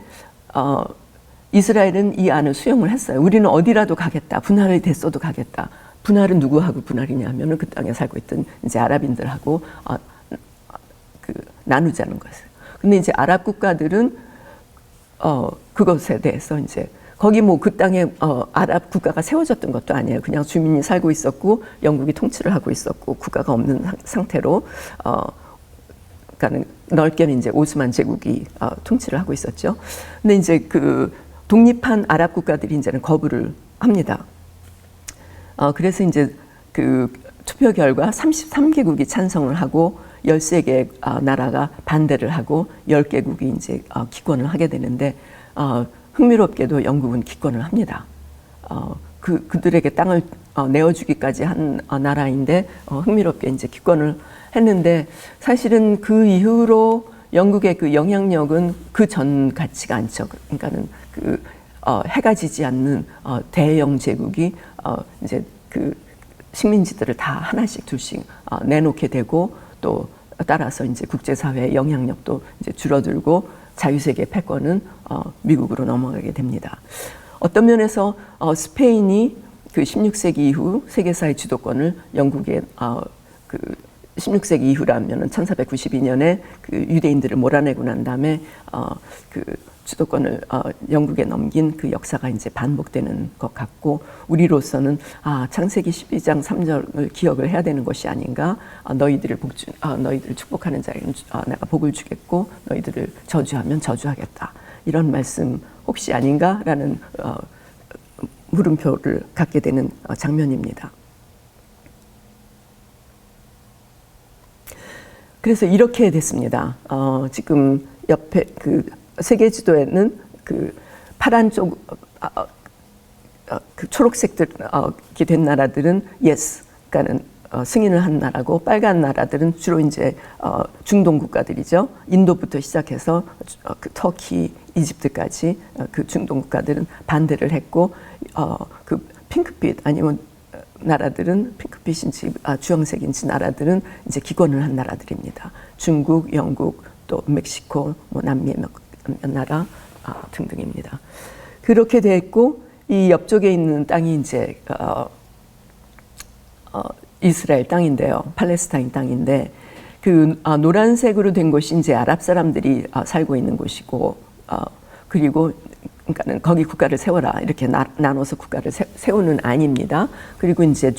이스라엘은 이 안을 수용을 했어요. 우리는 어디라도 가겠다. 분할이 됐어도 가겠다. 분할은 누구하고 분할이냐면은 그 땅에 살고 있던 이제 아랍인들하고 그 나누자는 거예요. 근데 이제 아랍 국가들은 그것에 대해서 이제 거기 뭐 그 땅에 아랍 국가가 세워졌던 것도 아니에요. 그냥 주민이 살고 있었고 영국이 통치를 하고 있었고 국가가 없는 상태로 그러니까 넓게는 이제 오스만 제국이 통치를 하고 있었죠. 근데 이제 그 독립한 아랍 국가들이 이제는 거부를 합니다. 그래서 이제 그 투표 결과 33개국이 찬성을 하고 13개 나라가 반대를 하고 10개국이 이제 기권을 하게 되는데, 흥미롭게도 영국은 기권을 합니다. 그들에게 땅을 내어주기까지 한 나라인데 흥미롭게 이제 기권을 했는데, 사실은 그 이후로 영국의 그 영향력은 그 전 같지가 않죠. 그러니까는 그 해가 지지 않는 대영 제국이 이제 그 식민지들을 다 하나씩 둘씩 내놓게 되고, 또 따라서 이제 국제사회의 영향력도 이제 줄어들고 자유세계 패권은 미국으로 넘어가게 됩니다. 어떤 면에서 스페인이 그 16세기 이후 세계사의 주도권을 영국의 그 16세기 이후라면은 1492년에 그 유대인들을 몰아내고 난 다음에 그 주도권을 영국에 넘긴 그 역사가 이제 반복되는 것 같고, 우리로서는 창세기 12장 3절을 기억을 해야 되는 것이 아닌가. 너희들을 축복하는 자에게는 내가 복을 주겠고 너희들을 저주하면 저주하겠다. 이런 말씀 혹시 아닌가라는 물음표를 갖게 되는 장면입니다. 그래서 이렇게 됐습니다. 지금 옆에 그 세계 지도에는 그 파란 쪽, 그 초록색들이 된 나라들은 yes, 그러니까는 승인을 한 나라고, 빨간 나라들은 주로 이제 중동 국가들이죠. 인도부터 시작해서 그 터키, 이집트까지 그 중동 국가들은 반대를 했고, 그 핑크빛 아니면 나라들은 핑크빛인지 주황색인지 나라들은 이제 기권을 한 나라들입니다. 중국, 영국, 또 멕시코, 뭐 남미의 몇 나라 등등입니다. 그렇게 됐고, 이 옆쪽에 있는 땅이 이제 이스라엘 땅인데요, 팔레스타인 땅인데, 그 노란색으로 된 곳이 이제 아랍 사람들이 살고 있는 곳이고, 그리고 그러니까는 거기 국가를 세워라 이렇게 나눠서 국가를 세우는 안입니다. 그리고 이제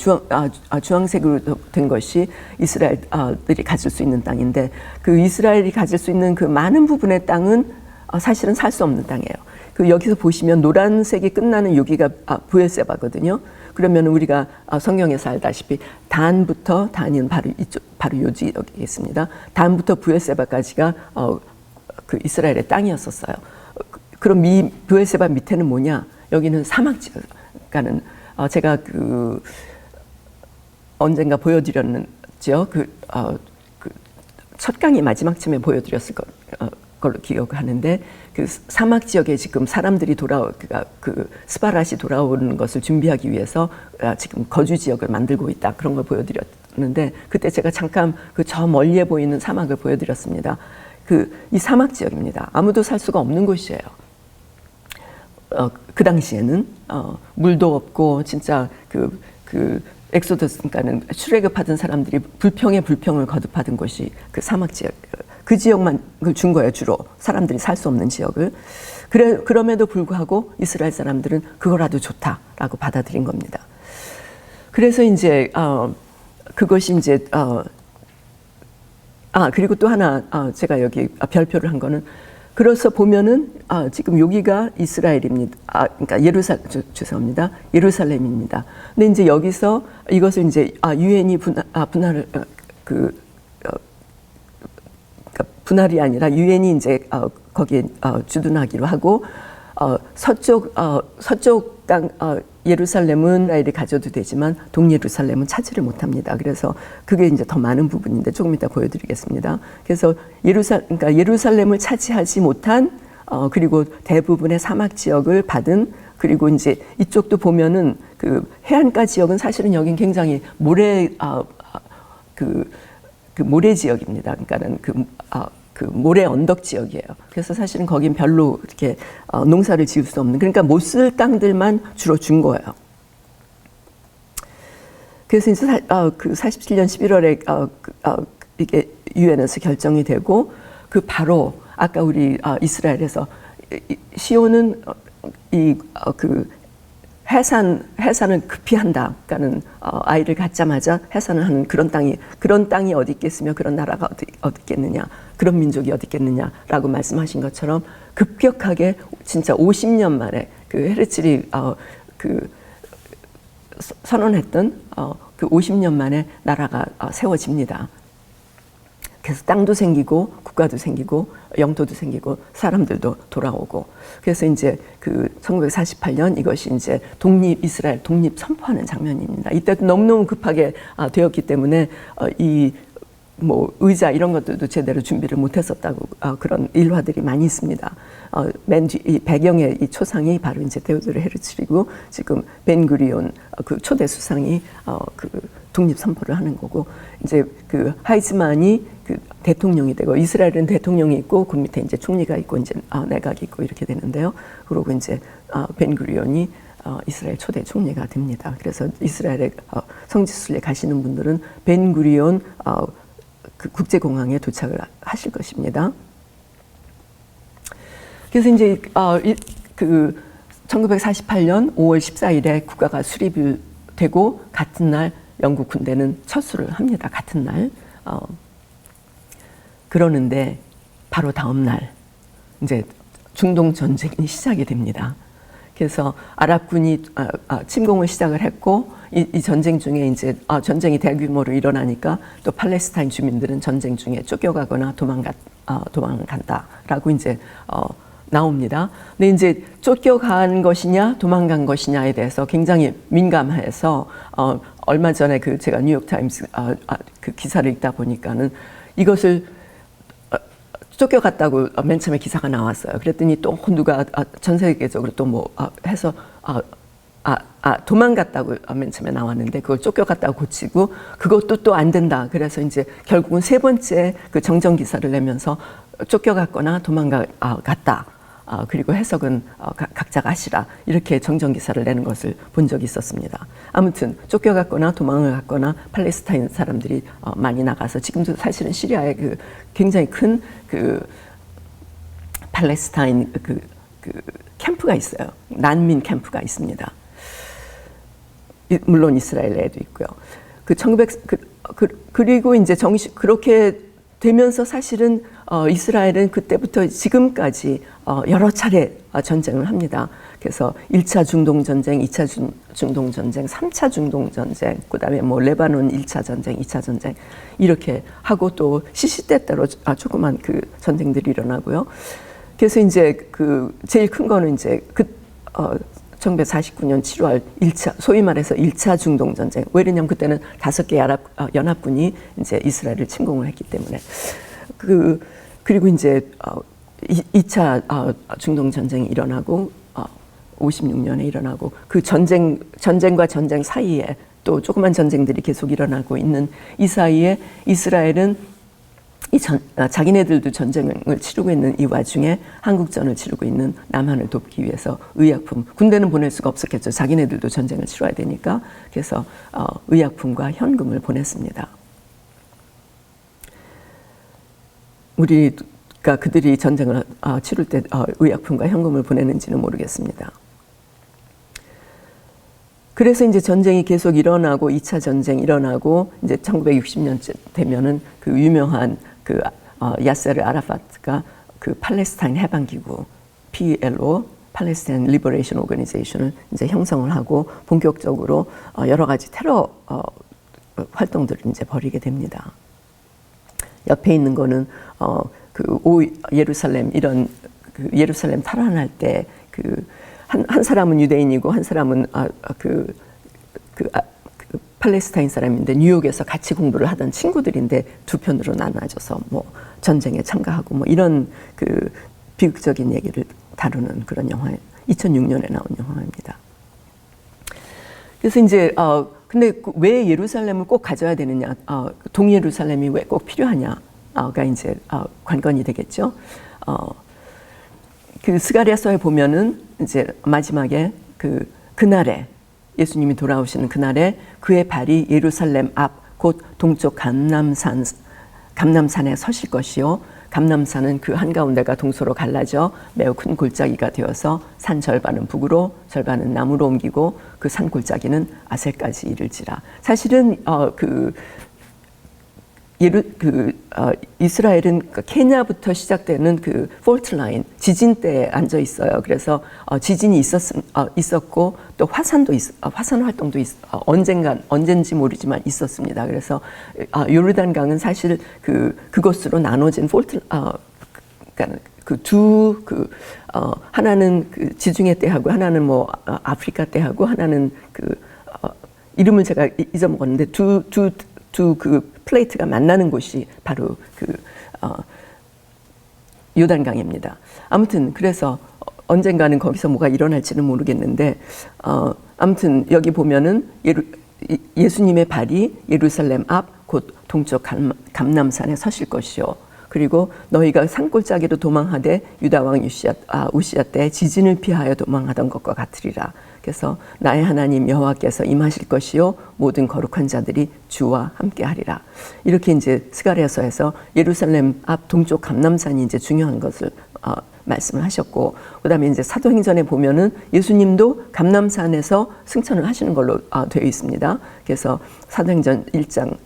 주황색으로 된 것이 이스라엘들이 가질 수 있는 땅인데, 그 이스라엘이 가질 수 있는 그 많은 부분의 땅은 사실은 살 수 없는 땅이에요. 그 여기서 보시면 노란색이 끝나는 여기가 부에세바거든요. 그러면 우리가 성경에서 알다시피 단부터, 단은 바로 이쪽, 바로 요 지역이겠습니다. 단부터 부에세바까지가 그 이스라엘의 땅이었었어요. 그럼 부에세바 밑에는 뭐냐? 여기는 사막 지역. 그러니까는 제가 그 언젠가 보여드렸죠. 첫 강의 마지막쯤에 보여드렸을 걸로 기억하는데 그 사막 지역에 지금 사람들이 그 스바랏이 돌아오는 것을 준비하기 위해서 지금 거주 지역을 만들고 있다, 그런 걸 보여드렸는데, 그때 제가 잠깐 그 저 멀리에 보이는 사막을 보여드렸습니다. 이 사막 지역입니다. 아무도 살 수가 없는 곳이에요. 그 당시에는 물도 없고 진짜 그 엑소더스, 그러니까는 출애굽하던 사람들이 불평에 불평을 거듭하던 곳이 그 사막 지역, 그 지역만 준 거예요. 주로 사람들이 살 수 없는 지역을. 그럼에도 불구하고 이스라엘 사람들은 그거라도 좋다라고 받아들인 겁니다. 그래서 이제 그것이 이제 그리고 또 하나 제가 여기 별표를 한 거는, 그래서 보면은 지금 여기가 이스라엘입니다. 그러니까 죄송합니다. 예루살렘입니다. 근데 이제 여기서 이것을 이제 유엔이 분할을 분할이 아니라 유엔이 이제 거기에 주둔하기로 하고, 서쪽 땅 예루살렘은 이스라엘이 가져도 되지만 동예루살렘은 차지를 못합니다. 그래서 그게 이제 더 많은 부분인데 조금 이따 보여드리겠습니다. 그래서 그러니까 예루살렘을 차지하지 못한 그리고 대부분의 사막 지역을 받은, 그리고 이제 이쪽도 보면은 그 해안가 지역은 사실은 여긴 굉장히 모래 모래 지역입니다. 그러니까는 그 모래 언덕 지역이에요. 그래서 사실은 거긴 별로 이렇게 농사를 지을 수 없는, 그러니까 못 쓸 땅들만 주로 준 거예요. 그래서 이제 그 47년 11월에 이게 유엔에서 결정이 되고, 그 바로 아까 우리 이스라엘에서 시온은 해산을 급히 한다. 그러니까는 아이를 갖자마자 해산을 하는 그런 땅이 어디 있겠으며 그런 나라가 어디 있겠느냐, 그런 민족이 어디 있겠느냐라고 말씀하신 것처럼 급격하게 진짜 50년 만에 그 헤르츠리 선언했던 그 50년 만에 나라가 세워집니다. 그래서 땅도 생기고 국가도 생기고 영토도 생기고 사람들도 돌아오고, 그래서 이제 그 1948년 이것이 이제 이스라엘 독립 선포하는 장면입니다. 이때 너무너무 급하게 되었기 때문에 이 뭐 의자 이런 것들도 제대로 준비를 못했었다고 그런 일화들이 많이 있습니다. 맨 뒤 이 배경의 이 초상이 바로 이제 테오도르 헤르츠리고, 지금 벤구리온 그 초대 수상이 그 독립 선포를 하는 거고, 이제 그 하이즈만이 그 대통령이 되고, 이스라엘은 대통령이 있고 그 밑에 이제 총리가 있고 이제 내각이 있고 이렇게 되는데요. 그리고 이제 벤구리온이 이스라엘 초대 총리가 됩니다. 그래서 이스라엘에 성지순례 가시는 분들은 벤구리온 그 국제공항에 도착을 하실 것입니다. 그래서 이제 그 1948년 5월 14일에 국가가 수립이 되고, 같은 날 영국 군대는 철수를 합니다. 같은 날. 그러는데 바로 다음 날 이제 중동 전쟁이 시작이 됩니다. 그래서 아랍군이 침공을 시작을 했고, 이 전쟁 중에 이제 전쟁이 대규모로 일어나니까 또 팔레스타인 주민들은 전쟁 중에 쫓겨가거나 도망간다라고 이제 나옵니다. 근데 이제 쫓겨간 것이냐 도망간 것이냐에 대해서 굉장히 민감해서 얼마 전에 그 제가 뉴욕 타임스 그 기사를 읽다 보니까는 이것을 쫓겨갔다고 맨 처음에 기사가 나왔어요. 그랬더니 또 누가 전 세계적으로 또 뭐 해서 도망갔다고 맨 처음에 나왔는데, 그걸 쫓겨갔다고 고치고 그것도 또 안 된다. 그래서 이제 결국은 세 번째 그 정정 기사를 내면서 쫓겨갔거나 도망갔다. 그리고 해석은 각자가 하시라, 이렇게 정정 기사를 내는 것을 본 적이 있었습니다. 아무튼 쫓겨갔거나 도망을 갔거나 팔레스타인 사람들이 많이 나가서, 지금도 사실은 시리아에 그 굉장히 큰 그 팔레스타인 그 캠프가 있어요. 난민 캠프가 있습니다. 물론 이스라엘 내에도 있고요. 그리고 이제 그렇게 되면서 사실은 이스라엘은 그때부터 지금까지 여러 차례 전쟁을 합니다. 그래서 1차 중동전쟁, 2차 중동전쟁, 3차 중동전쟁, 그 다음에 뭐 레바논 1차 전쟁, 2차 전쟁, 이렇게 하고 또 시시때때로 조그만 그 전쟁들이 일어나고요. 그래서 이제 그 제일 큰 거는 이제 1949년 7월 1차 소위 말해서 1차 중동 전쟁. 왜냐면 그때는 5개 아랍 연합군이 이제 이스라엘을 침공을 했기 때문에 그리고 이제 2차 중동 전쟁이 일어나고 56년에 일어나고 그 전쟁과 전쟁 사이에 또 조그만 전쟁들이 계속 일어나고 있는 이 사이에 이스라엘은 자기네들도 전쟁을 치르고 있는 이 와중에 한국전을 치르고 있는 남한을 돕기 위해서 의약품, 군대는 보낼 수가 없었겠죠. 자기네들도 전쟁을 치러야 되니까. 그래서 의약품과 현금을 보냈습니다. 우리가 그들이 전쟁을 치를 때 의약품과 현금을 보내는지는 모르겠습니다. 그래서 이제 전쟁이 계속 일어나고 2차 전쟁 일어나고 이제 1960년쯤 되면은 그 유명한 그 야세르 아라파트가 그 팔레스타인 해방기구 PLO 팔레스타인 리버레이션 오거니제이션을 이제 형성을 하고 본격적으로 여러 가지 테러 활동들을 이제 벌이게 됩니다. 옆에 있는 거는 예루살렘 이런 그 예루살렘 탈환할 때 그 한 사람은 유대인이고 한 사람은 팔레스타인 사람인데 뉴욕에서 같이 공부를 하던 친구들인데 두 편으로 나눠져서 뭐 전쟁에 참가하고 뭐 이런 그 비극적인 얘기를 다루는 그런 영화 2006년에 나온 영화입니다. 그래서 이제 근데 왜 예루살렘을 꼭 가져야 되느냐, 동예루살렘이 왜 꼭 필요하냐가 이제 관건이 되겠죠. 그 스가랴서에 보면은 이제 마지막에 그날에 예수님이 돌아오시는 그날에 그의 발이 예루살렘 앞 곧 동쪽 감람산에 서실 것이요 감람산은 그 한가운데가 동서로 갈라져 매우 큰 골짜기가 되어서 산 절반은 북으로 절반은 남으로 옮기고 그 산 골짜기는 아셀까지 이를지라. 사실은 이스라엘은 케냐부터 시작되는 그 폴트 라인 지진대에 앉아 있어요. 그래서 지진이 있었고 또 화산 활동도 언젠지 모르지만 있었습니다. 그래서 요르단강은 사실 그것으로 나눠진 하나는 그 지중해 때하고 하나는 뭐 아프리카 때하고 하나는 이름을 제가 잊어먹었는데 두 플레이트가 만나는 곳이 바로 요단강입니다. 아무튼 그래서 언젠가는 거기서 뭐가 일어날지는 모르겠는데 아무튼 여기 보면은 예수님의 발이 예루살렘 앞 곧 동쪽 감람산에 서실 것이요. 그리고 너희가 산골짜기로 도망하되 유다 왕 우시야 때 지진을 피하여 도망하던 것과 같으리라. 그래서 나의 하나님 여호와께서 임하실 것이요 모든 거룩한 자들이 주와 함께하리라. 이렇게 이제 스가랴서에서 예루살렘 앞 동쪽 감람산이 이제 중요한 것을 말씀을 하셨고, 그다음에 이제 사도행전에 보면은 예수님도 감람산에서 승천을 하시는 걸로 되어 있습니다. 그래서 사도행전 1장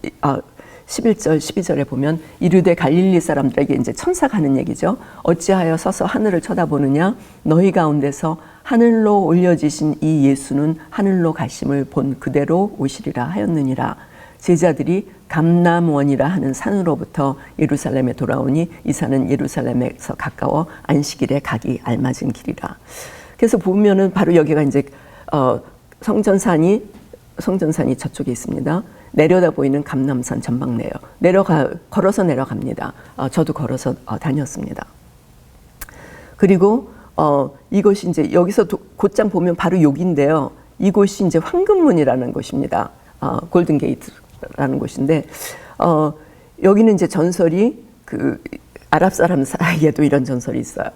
11절, 12절에 보면 이르되 갈릴리 사람들에게 이제 천사가 하는 얘기죠. 어찌하여 서서 하늘을 쳐다보느냐? 너희 가운데서 하늘로 올려지신 이 예수는 하늘로 가심을 본 그대로 오시리라 하였느니라. 제자들이 감람원이라 하는 산으로부터 예루살렘에 돌아오니 이 산은 예루살렘에서 가까워 안식일에 가기 알맞은 길이라. 그래서 보면은 바로 여기가 이제 성전산이 저쪽에 있습니다. 내려다 보이는 감람산 전망대예요. 걸어서 내려갑니다. 저도 걸어서 다녔습니다. 그리고 이곳이 이제 여기서 곧장 보면 바로 여기인데요. 이곳이 이제 황금문이라는 곳입니다. 골든 게이트라는 곳인데 여기는 이제 전설이 아랍 사람 사이에도 이런 전설이 있어요.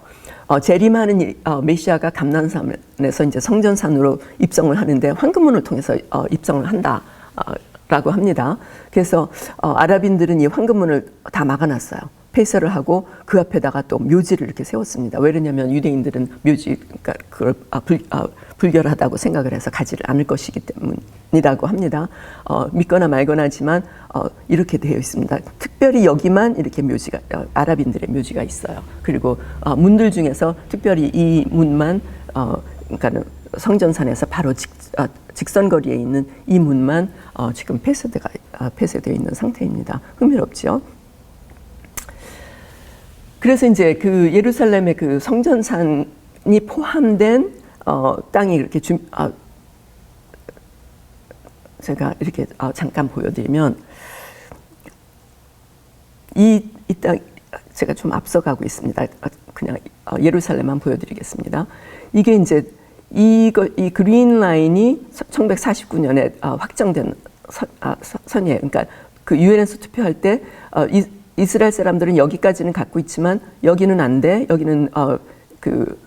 재림하는 메시아가 감람산에서 이제 성전산으로 입성을 하는데 황금문을 통해서 입성을 한다라고 합니다. 그래서 아랍인들은 이 황금문을 다 막아놨어요. 폐쇄를 하고 그 앞에다가 또 묘지를 이렇게 세웠습니다. 왜냐하면 유대인들은 그러니까 그걸 불결하다고 생각을 해서 가지를 않을 것이기 때문이라고 합니다. 믿거나 말거나 하지만 이렇게 되어 있습니다. 특별히 여기만 이렇게 아랍인들의 묘지가 있어요. 그리고 문들 중에서 특별히 이 문만 그러니까 성전산에서 바로 직선거리에 있는 이 문만 지금 폐쇄되어 있는 상태입니다. 흥미롭죠? 그래서 이제 예루살렘의 성전산이 포함된 땅이 이렇게 제가 이렇게 잠깐 보여드리면 이 땅 제가 좀 앞서가고 있습니다. 그냥 예루살렘만 보여드리겠습니다. 이게 이제 이 그린 라인이 1949년에 확정된 선이에요. 그러니까 그 유엔에서 투표할 때 이스라엘 사람들은 여기까지는 갖고 있지만 여기는 안 돼. 여기는 그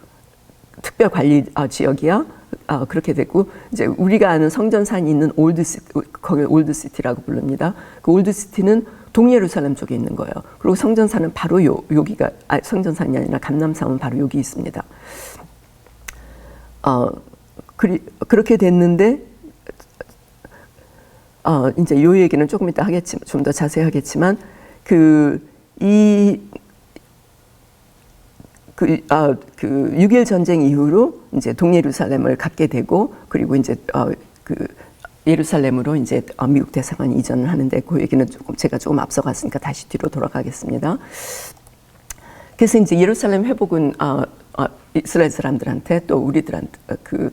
특별 관리 지역이야. 그렇게 됐고 이제 우리가 아는 성전산이 있는 거기 올드시티라고 부릅니다. 그 올드시티는 동예루살렘 쪽에 있는 거예요. 그리고 성전산은 바로 여기가 성전산이 아니라 감람산은 바로 여기 있습니다. 그렇게 됐는데 이제 요 얘기는 조금 이따 하겠지만 좀 더 자세히 하겠지만 그 6.1 전쟁 이후로 이제 동예루살렘을 갖게 되고 그리고 이제 그 예루살렘으로 이제 미국 대사관이 이전을 하는데 그 얘기는 제가 조금 앞서갔으니까 다시 뒤로 돌아가겠습니다. 그래서 이제 예루살렘 회복은 이스라엘 사람들한테 또 우리들한테 그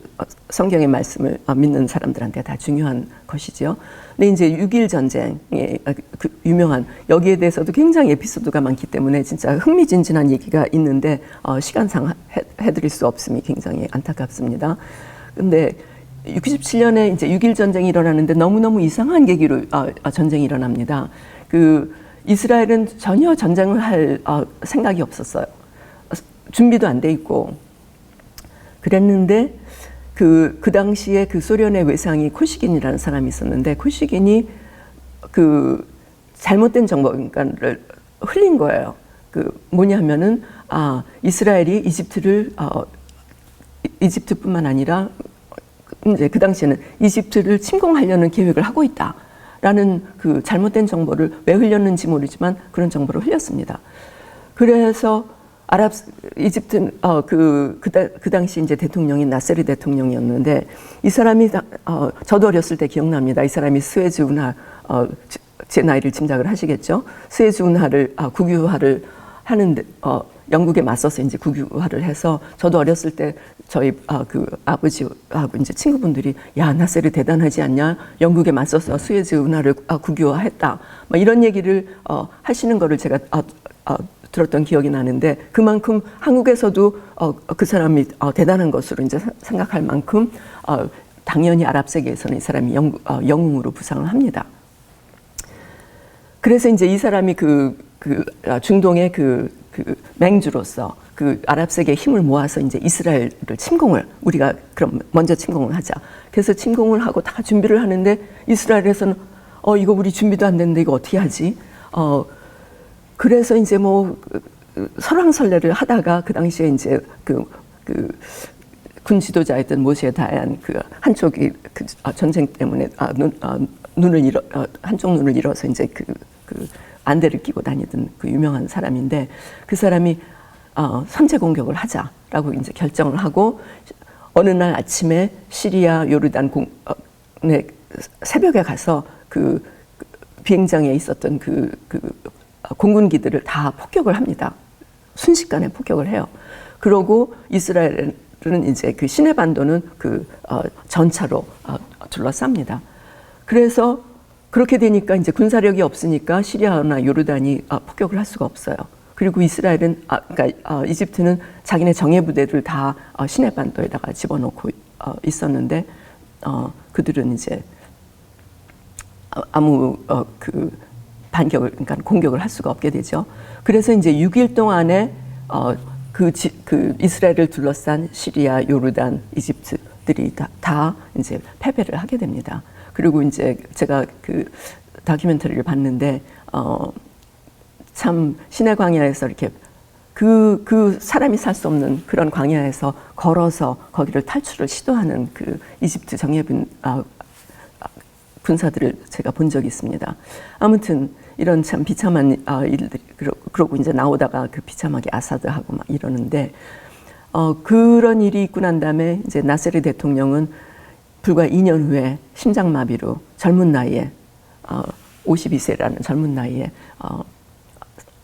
성경의 말씀을 믿는 사람들한테 다 중요한 것이죠. 근데 이제 6.1 전쟁의 그 유명한 여기에 대해서도 굉장히 에피소드가 많기 때문에 진짜 흥미진진한 얘기가 있는데 시간상 해드릴 수 없음이 굉장히 안타깝습니다. 근데 67년에 이제 6.1 전쟁이 일어나는데 너무너무 이상한 계기로 전쟁이 일어납니다. 그 이스라엘은 전혀 전쟁을 할 생각이 없었어요. 준비도 안 돼 있고 그랬는데 그 당시에 그 소련의 외상이 코시긴이라는 사람이 있었는데 코시긴이 그 잘못된 정보를 흘린 거예요. 그 뭐냐면은 이스라엘이 이집트뿐만 아니라 이제 그 당시에는 이집트를 침공하려는 계획을 하고 있다라는 그 잘못된 정보를 왜 흘렸는지 모르지만 그런 정보를 흘렸습니다. 그래서 이집트 그 당시 이제 대통령이 나세르 대통령이었는데 이 사람이 저도 어렸을 때 기억납니다. 이 사람이 스웨즈 운하 제 나이를 짐작을 하시겠죠. 스웨즈 운하를 국유화를 하는데 영국에 맞서서 이제 국유화를 해서 저도 어렸을 때 저희 그 아버지하고 이제 친구분들이 야 나세르 대단하지 않냐 영국에 맞서서 스웨즈 운하를 국유화했다 뭐 이런 얘기를 하시는 거를 제가 들었던 기억이 나는데 그만큼 한국에서도 그 사람이 대단한 것으로 이제 생각할 만큼 당연히 아랍 세계에서는 이 사람이 영웅으로 부상을 합니다. 그래서 이제 이 사람이 중동의 그 맹주로서 그 아랍 세계의 힘을 모아서 이제 이스라엘을 우리가 그럼 먼저 침공을 하자. 그래서 침공을 하고 다 준비를 하는데 이스라엘에서는 이거 우리 준비도 안 됐는데 이거 어떻게 하지? 그래서 이제 뭐 설왕설래를 하다가 그 당시에 이제 군 지도자였던 모세 다얀 그 한쪽이 전쟁 때문에 한쪽 눈을 잃어서 이제 안대를 끼고 다니던 그 유명한 사람인데 그 사람이 선제 공격을 하자라고 이제 결정을 하고 어느 날 아침에 시리아 요르단 새벽에 가서 그 비행장에 있었던 그 공군기들을 다 폭격을 합니다. 순식간에 폭격을 해요. 그러고 이스라엘은 이제 그 시내반도는 전차로 둘러쌉니다. 그래서 그렇게 되니까 이제 군사력이 없으니까 시리아나 요르단이 폭격을 할 수가 없어요. 그리고 이스라엘은 그러니까 이집트는 자기네 정예 부대를 다 시내반도에다가 집어넣고 있었는데 그들은 이제 아무 그러니까 공격을 할 수가 없게 되죠. 그래서 이제 6일 동안에 이스라엘을 둘러싼 시리아, 요르단, 이집트들이 다 이제 패배를 하게 됩니다. 그리고 이제 제가 그 다큐멘터리를 봤는데 참 시내 광야에서 이렇게 그 사람이 살 수 없는 그런 광야에서 걸어서 거기를 탈출을 시도하는 그 이집트 정예군 군사들을 제가 본 적이 있습니다. 아무튼 이런 참 비참한 일들이 그러고 이제 나오다가 그 비참하게 아사드하고 막 이러는데 그런 일이 있고 난 다음에 이제 나세르 대통령은 불과 2년 후에 심장마비로 젊은 나이에 52세라는 젊은 나이에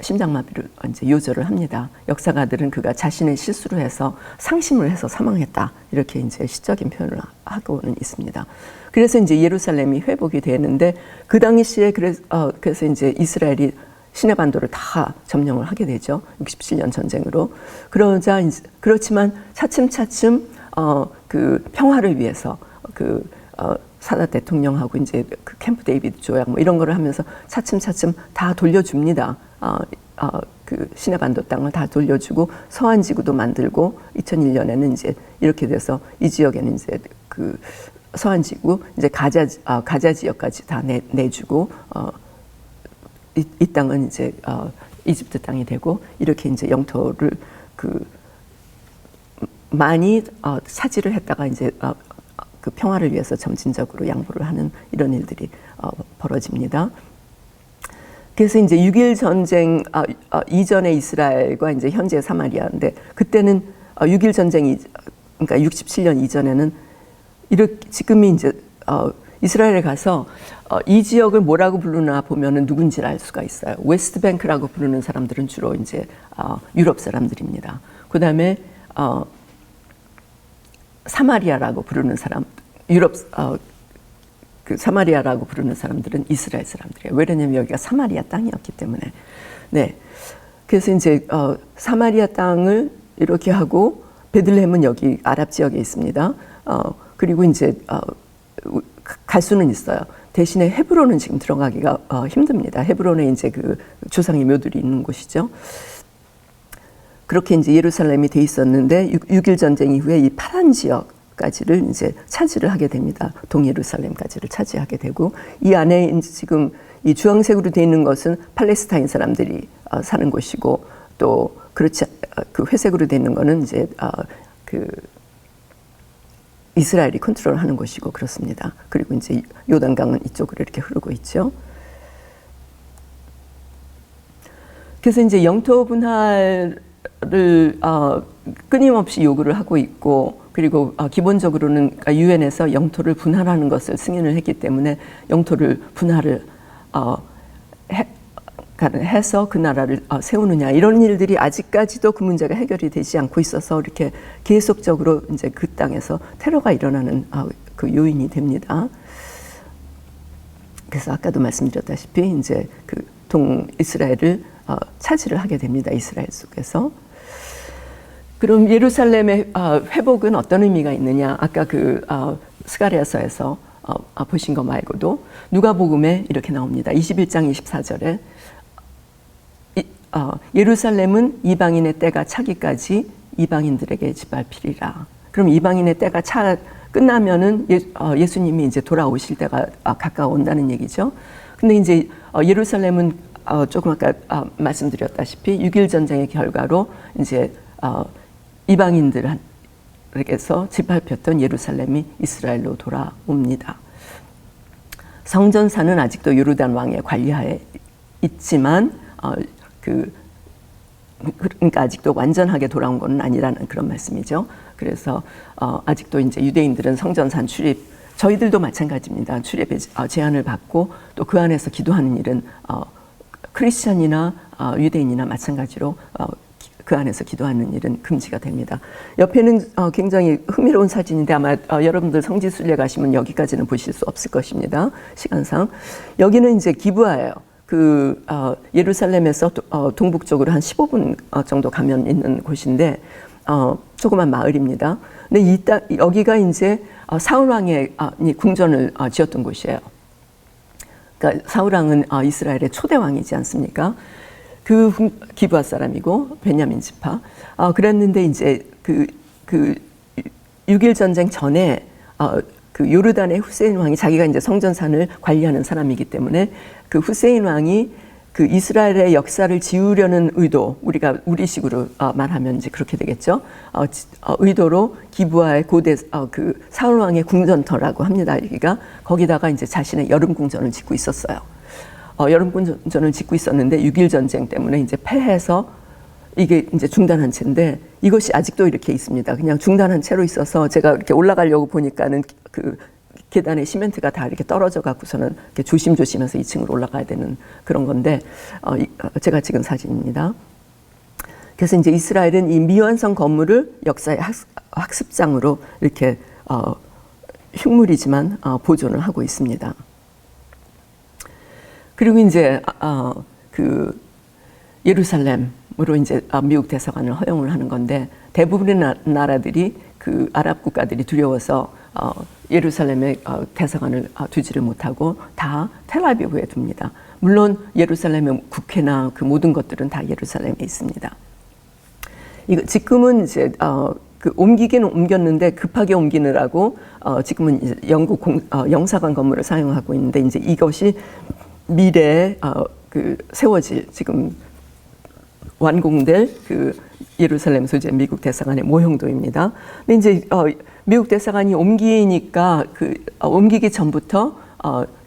심장마비로 이제 요절을 합니다. 역사가들은 그가 자신의 실수로 해서 상심을 해서 사망했다 이렇게 이제 시적인 표현을 하고는 있습니다. 그래서 이제 예루살렘이 회복이 되는데 그 당시에 그래서 이제 이스라엘이 시내반도를 다 점령을 하게 되죠. 67년 전쟁으로. 그렇지만 차츰차츰 그 평화를 위해서 사다 대통령하고 이제 그 캠프 데이비드 조약 뭐 이런 거를 하면서 차츰차츰 다 돌려줍니다. 그 시내반도 땅을 다 돌려주고 서한 지구도 만들고 2001년에는 이제 이렇게 돼서 이 지역에는 이제 그 서한 지구 이제 가자 지역까지 다 내주고 이 땅은 이제 이집트 땅이 되고 이렇게 이제 영토를 많이 차지를 했다가 이제 그 평화를 위해서 점진적으로 양보를 하는 이런 일들이 벌어집니다. 그래서 이제 6.1 전쟁 이전의 이스라엘과 이제 현재 사마리아인데 그때는 6.1 전쟁이 그러니까 67년 이전에는 이렇게 지금이 이제 이스라엘에 가서 이 지역을 뭐라고 부르나 보면은 누군지를 알 수가 있어요. 웨스트뱅크라고 부르는 사람들은 주로 이제 유럽 사람들입니다. 그다음에 사마리아라고 부르는 사람, 그 사마리아라고 부르는 사람들은 이스라엘 사람들이에요. 왜냐면 여기가 사마리아 땅이었기 때문에. 네. 그래서 이제 사마리아 땅을 이렇게 하고 베들레헴은 여기 아랍 지역에 있습니다. 그리고 이제 갈 수는 있어요. 대신에 헤브론은 지금 들어가기가 힘듭니다. 헤브론에 이제 그 조상의 묘들이 있는 곳이죠. 그렇게 이제 예루살렘이 돼 있었는데 6.1 전쟁 이후에 이 파란 지역까지를 이제 차지를 하게 됩니다. 동예루살렘까지를 차지하게 되고 이 안에 이제 지금 이 주황색으로 돼 있는 것은 팔레스타인 사람들이 사는 곳이고 또 그렇지 그 회색으로 돼 있는 거는 이제 그 이스라엘이 컨트롤하는 곳이고 그렇습니다. 그리고 이제 요단강은 이쪽으로 이렇게 흐르고 있죠. 그래서 이제 영토 분할을 끊임없이 요구를 하고 있고 그리고 기본적으로는 유엔에서 영토를 분할하는 것을 승인을 했기 때문에 영토를 분할을 해서 그 나라를 세우느냐 이런 일들이 아직까지도 그 문제가 해결이 되지 않고 있어서 이렇게 계속적으로 이제 그 땅에서 테러가 일어나는 그 요인이 됩니다. 그래서 아까도 말씀드렸다시피 이제 그 동이스라엘을 차지를 하게 됩니다. 이스라엘 속에서. 그럼 예루살렘의 회복은 어떤 의미가 있느냐? 아까 그 스가랴서에서 보신 거 말고도 누가복음에 이렇게 나옵니다. 21장 24절에 예루살렘은 이방인의 때가 차기까지 이방인들에게 짓밟히리라. 그럼 이방인의 때가 끝나면은 예수님이 이제 돌아오실 때가 가까워온다는 얘기죠. 근데 이제 예루살렘은 조금 아까 말씀드렸다시피 6.1 전쟁의 결과로 이제 이방인들에게서 짓밟혔던 예루살렘이 이스라엘로 돌아옵니다. 성전사는 아직도 요르단 왕의 관리하에 있지만 그러니까 아직도 완전하게 돌아온 건 아니라는 그런 말씀이죠. 그래서 아직도 이제 유대인들은 성전산 출입, 저희들도 마찬가지입니다. 출입에 제한을 받고 또 그 안에서 기도하는 일은 크리스천이나 유대인이나 마찬가지로 그 안에서 기도하는 일은 금지가 됩니다. 옆에는 굉장히 흥미로운 사진인데 아마 여러분들 성지순례 가시면 여기까지는 보실 수 없을 것입니다. 시간상. 여기는 이제 기브아예요. 예루살렘에서 동북쪽으로 한 15분 정도 가면 있는 곳인데 조그만 마을입니다. 근데 여기가 이제 사울 왕이 궁전을 지었던 곳이에요. 그러니까 사울 왕은 이스라엘의 초대 왕이지 않습니까? 그 기브아 사람이고 베냐민 지파. 그랬는데 이제 그 6.1 전쟁 전에 그 요르단의 후세인 왕이 자기가 이제 성전산을 관리하는 사람이기 때문에 그 후세인 왕이 그 이스라엘의 역사를 지우려는 의도, 우리식으로 말하면 이제 그렇게 되겠죠. 의도로 기브아의 고대 그 사울 왕의 궁전터라고 합니다. 여기가 거기다가 이제 자신의 여름 궁전을 짓고 있었어요. 여름 궁전을 짓고 있었는데 6.1 전쟁 때문에 이제 패해서 이게 이제 중단한 채인데 이것이 아직도 이렇게 있습니다. 그냥 중단한 채로 있어서 제가 이렇게 올라가려고 보니까는 계단에 시멘트가 다 이렇게 떨어져 갖고서는 이렇게 조심조심해서 2층으로 올라가야 되는 그런 건데 제가 찍은 사진입니다. 그래서 이제 이스라엘은 이 미완성 건물을 역사의 학습장으로 이렇게 흉물이지만 보존을 하고 있습니다. 그리고 이제 그 예루살렘으로 이제 미국 대사관을 허용을 하는 건데 대부분의 나라들이 그 아랍 국가들이 두려워서 예루살렘에 대사관을 두지를 못하고 다 텔아비브에 둡니다. 물론 예루살렘의 국회나 그 모든 것들은 다 예루살렘에 있습니다. 이거 지금은 이제 그 옮기기는 옮겼는데 급하게 옮기느라고 지금은 이제 영국 영사관 건물을 사용하고 있는데 이제 이것이 미래에 그 세워질 지금 완공될 그 예루살렘 소재 미국 대사관의 모형도입니다. 근데 이제 미국 대사관이 옮기니까 그 옮기기 전부터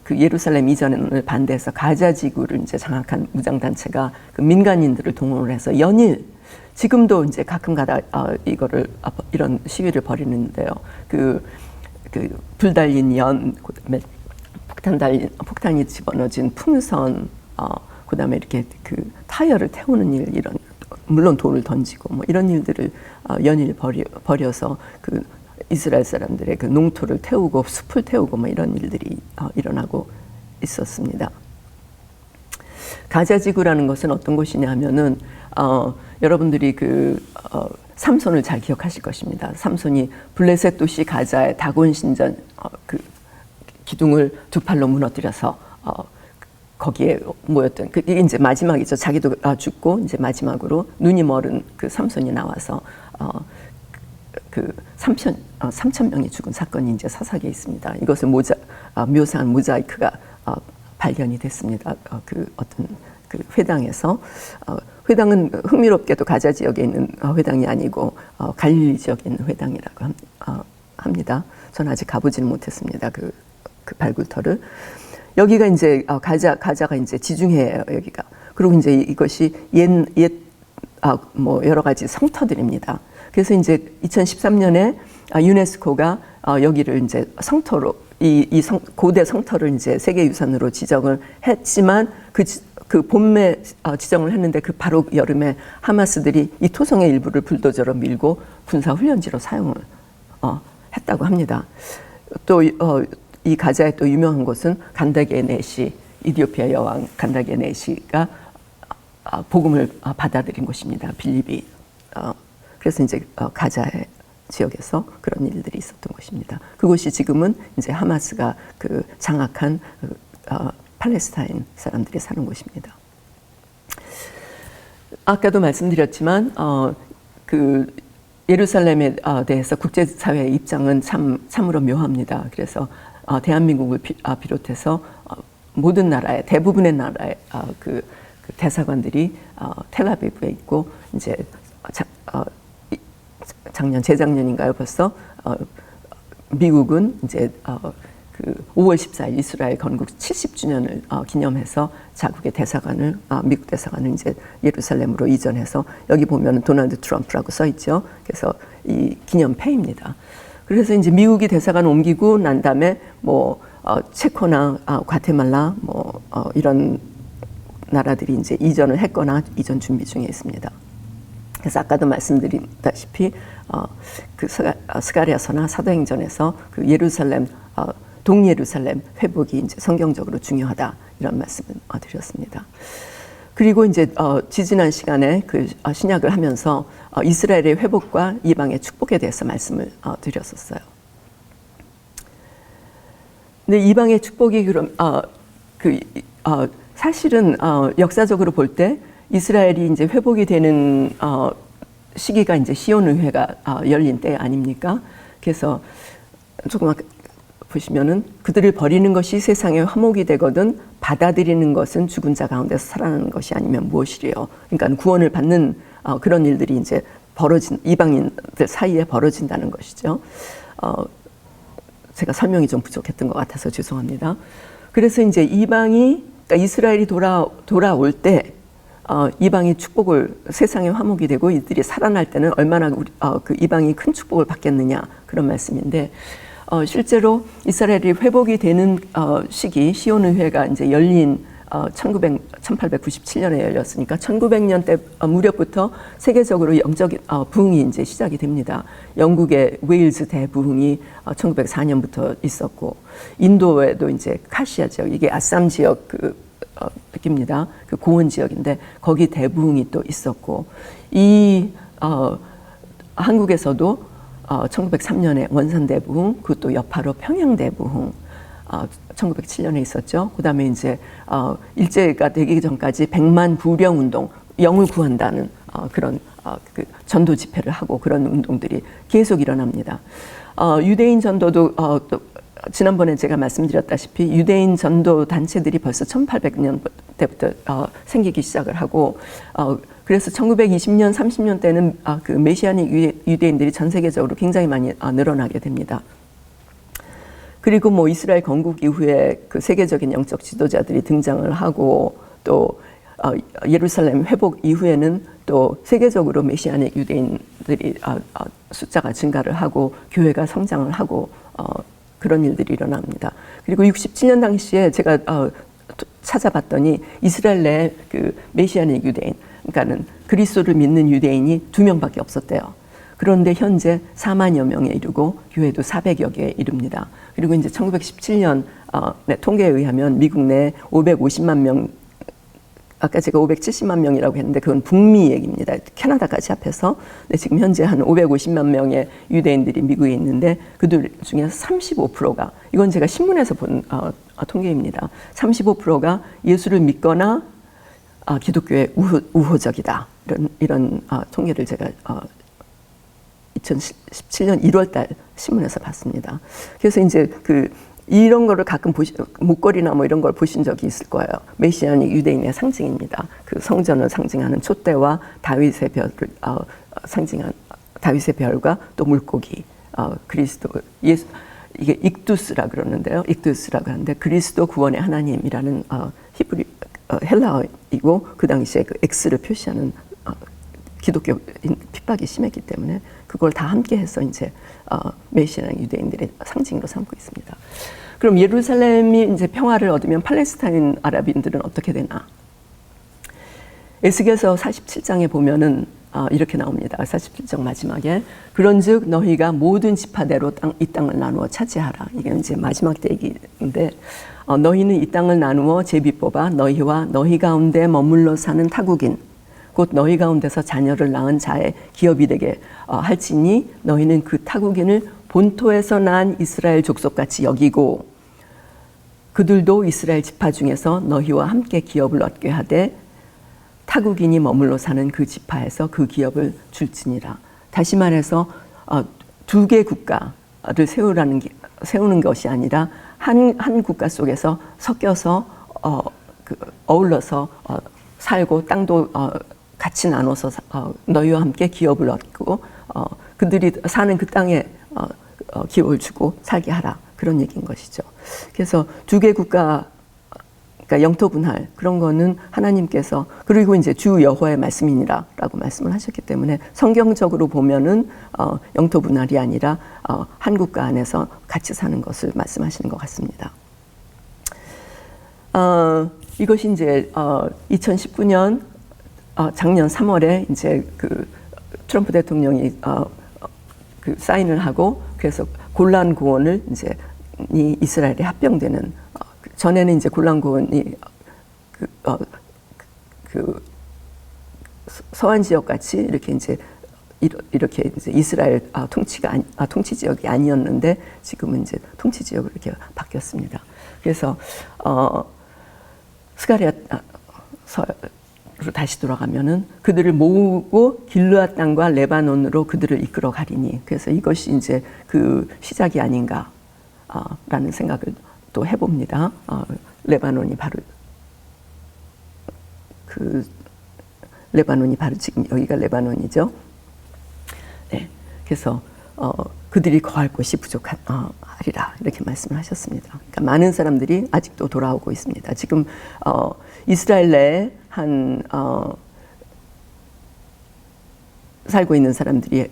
그 예루살렘 이전을 반대해서 가자 지구를 이제 장악한 무장 단체가 그 민간인들을 동원을 해서 연일 지금도 이제 가끔가다 이거를 이런 시위를 벌이는데요. 그 불 달린 연, 그다음에 폭탄이 집어넣어진 풍선, 그다음에 이렇게 그 타이어를 태우는 일 이런 물론 돌을 던지고 뭐 이런 일들을 연일 벌여서 그 이스라엘 사람들의 그 농토를 태우고 숲을 태우고 뭐 이런 일들이 일어나고 있었습니다. 가자지구라는 것은 어떤 곳이냐면은 여러분들이 그 삼손을 잘 기억하실 것입니다. 삼손이 블레셋 도시 가자의 다곤 신전 그 기둥을 두 팔로 무너뜨려서 거기에 모였던 그게 이제 마지막이죠. 자기도 죽고 이제 마지막으로 눈이 멀은 그 삼손이 나와서 그 3천 명이 죽은 사건이 이제 사사기에 있습니다. 이것을 묘사한 모자이크가 발견이 됐습니다. 그 어떤 그 회당에서 회당은 흥미롭게도 가자 지역에 있는 회당이 아니고 갈릴리 지역에 있는 회당이라고 합니다. 저는 아직 가보지는 못했습니다. 그 발굴터를. 여기가 이제 가자가 이제 지중해예요, 여기가. 그리고 이제 이것이 뭐 여러 가지 성터들입니다. 그래서 이제 2013년에 유네스코가 여기를 이제 성터로 고대 성터를 이제 세계유산으로 지정을 했지만 그 봄에 지정을 했는데 그 바로 여름에 하마스들이 이 토성의 일부를 불도저로 밀고 군사 훈련지로 사용을 했다고 합니다. 또 이 가자의 또 유명한 곳은 간다게 네시, 이디오피아 여왕 간다게 네시가 복음을 받아들인 곳입니다. 빌립이. 그래서 이제 가자의 지역에서 그런 일들이 있었던 것입니다. 그곳이 지금은 이제 하마스가 그 장악한 팔레스타인 사람들이 사는 곳입니다. 아까도 말씀드렸지만 그 예루살렘에 대해서 국제사회의 입장은 참으로 묘합니다. 그래서 대한민국을 비롯해서 모든 나라의 대부분의 나라의 그 대사관들이 텔아비브에 있고 이제 재작년인가요 벌써 미국은 이제 그 5월 14일 이스라엘 건국 70주년을 기념해서 자국의 대사관을 미국 대사관을 이제 예루살렘으로 이전해서 여기 보면 도널드 트럼프라고 써 있죠. 그래서 이 기념패입니다. 그래서 이제 미국이 대사관 옮기고 난 다음에 뭐 체코나 과테말라 뭐 이런 나라들이 이제 이전을 했거나 이전 준비 중에 있습니다. 그래서 아까도 말씀드렸다시피 그 스가랴서나 사도행전에서 그 예루살렘 동예루살렘 회복이 이제 성경적으로 중요하다 이런 말씀을 드렸습니다. 그리고 이제 지지난 시간에 그 신약을 하면서 이스라엘의 회복과 이방의 축복에 대해서 말씀을 드렸었어요. 근데 이방의 축복이 그럼 사실은 역사적으로 볼 때 이스라엘이 이제 회복이 되는 시기가 이제 시온 의회가 열린 때 아닙니까? 그래서 조금 보시면은 그들을 버리는 것이 세상의 화목이 되거든 받아들이는 것은 죽은 자 가운데서 살아나는 것이 아니면 무엇이래요. 그러니까 구원을 받는 그런 일들이 이제 이방인들 사이에 벌어진다는 것이죠. 제가 설명이 좀 부족했던 것 같아서 죄송합니다. 그래서 이제 그러니까 이스라엘이 돌아올 때 이방이 축복을 세상의 화목이 되고 이들이 살아날 때는 얼마나 그 이방이 큰 축복을 받겠느냐 그런 말씀인데 실제로 이스라엘이 회복이 되는 시기, 시온의회가 이제 열린 1897년에 열렸으니까 1900년대 무렵부터 세계적으로 영적 부흥이 이제 시작이 됩니다. 영국의 웨일즈 대부흥이 1904년부터 있었고, 인도에도 이제 카시아 지역, 이게 아쌈 지역 입니다. 그 고원 지역인데 거기 대부흥이 또 있었고, 한국에서도 1903년에 원산 대부흥, 그것도 여파로 평양 대부흥 1907년에 있었죠. 그 다음에 이제 일제가 되기 전까지 100만 부령 운동, 영을 구한다는 그런 그 전도 집회를 하고 그런 운동들이 계속 일어납니다. 유대인 전도도 또 지난번에 제가 말씀드렸다시피 유대인 전도 단체들이 벌써 1800년 때부터 생기기 시작을 하고, 그래서 1920년, 30년 때는 그 메시아닉 유대인들이 전 세계적으로 굉장히 많이 늘어나게 됩니다. 그리고 뭐 이스라엘 건국 이후에 그 세계적인 영적 지도자들이 등장을 하고, 또 예루살렘 회복 이후에는 또 세계적으로 메시아닉 유대인들이 숫자가 증가를 하고 교회가 성장을 하고 그런 일들이 일어납니다. 그리고 67년 당시에 제가 찾아봤더니 이스라엘 내 그 메시아닉 유대인, 그러니까는 그리스도를 믿는 유대인이 2명밖에 없었대요. 그런데 현재 4만여 명에 이르고 교회도 400여 개에 이릅니다. 그리고 이제 1917년 통계에 의하면 미국 내 550만 명, 아까 제가 570만 명이라고 했는데 그건 북미 얘기입니다. 캐나다까지 합해서. 근데 지금 현재 한 550만 명의 유대인들이 미국에 있는데 그들 중에서 35%가, 이건 제가 신문에서 본 통계입니다. 35%가 예수를 믿거나 기독교에 우호적이다. 이런 통계를 제가 2017년 1월달 신문에서 봤습니다. 그래서 이제 이런 거를 가끔 목걸이나 뭐 이런 걸 보신 적이 있을 거예요. 메시아닉 유대인의 상징입니다. 그 성전을 상징하는 촛대와 다윗의 별을 상징한 다윗의 별과 또 물고기, 그리스도, 예수, 이게 익두스라 그러는데요. 익두스라고 하는데 그리스도 구원의 하나님이라는 히브리 헬라어이고, 그 당시에 그 X를 표시하는 기독교 핍박이 심했기 때문에 그걸 다 함께해서 이제 메시아닉 유대인들의 상징으로 삼고 있습니다. 그럼 예루살렘이 이제 평화를 얻으면 팔레스타인 아랍인들은 어떻게 되나? 에스겔서 47장에 보면은 이렇게 나옵니다. 47장 마지막에 그런즉 너희가 모든 지파대로 이 땅을 나누어 차지하라. 이게 이제 마지막 때 얘기인데, 너희는 이 땅을 나누어 제비 뽑아 너희와 너희 가운데 머물러 사는 타국인 곧 너희 가운데서 자녀를 낳은 자의 기업이 되게 할지니 너희는 그 타국인을 본토에서 난 이스라엘 족속같이 여기고 그들도 이스라엘 지파 중에서 너희와 함께 기업을 얻게 하되 타국인이 머물러 사는 그 지파에서 그 기업을 줄지니라. 다시 말해서 두 개 국가를 세우는 것이 아니라 한 국가 속에서 섞여서 어울러서 살고 땅도 같이 나눠서 너희와 함께 기업을 얻고 그들이 사는 그 땅에 기업을 주고 살게 하라. 그런 얘기인 것이죠. 그래서 두 개 국가, 그러니까 영토 분할, 그런 거는 하나님께서, 그리고 이제 주 여호와의 말씀이니라라고 말씀을 하셨기 때문에 성경적으로 보면은 영토 분할이 아니라 한 국가 안에서 같이 사는 것을 말씀하시는 것 같습니다. 이것이 이제 2019년 작년 3월에 이제 그 트럼프 대통령이 그 사인을 하고, 그래서 골란 고원을 이제 이스라엘에 합병되는, 전에는 이제 골란 고원이 그 서한 지역 같이 이렇게 이제 이스라엘 통치 지역이 아니었는데 지금은 이제 통치 지역으로 이렇게 바뀌었습니다. 그래서 스가랴 서로 다시 돌아가면은 그들을 모으고 길르앗 땅과 레바논으로 그들을 이끌어 가리니, 그래서 이것이 이제 그 시작이 아닌가라는 생각을 또 해봅니다. 레바논이 바로 지금 여기가 레바논이죠. 네, 그래서 그들이 거할 곳이 부족하리라 이렇게 말씀을 하셨습니다. 그러니까 많은 사람들이 아직도 돌아오고 있습니다. 지금 이스라엘 내에 한 살고 있는 사람들이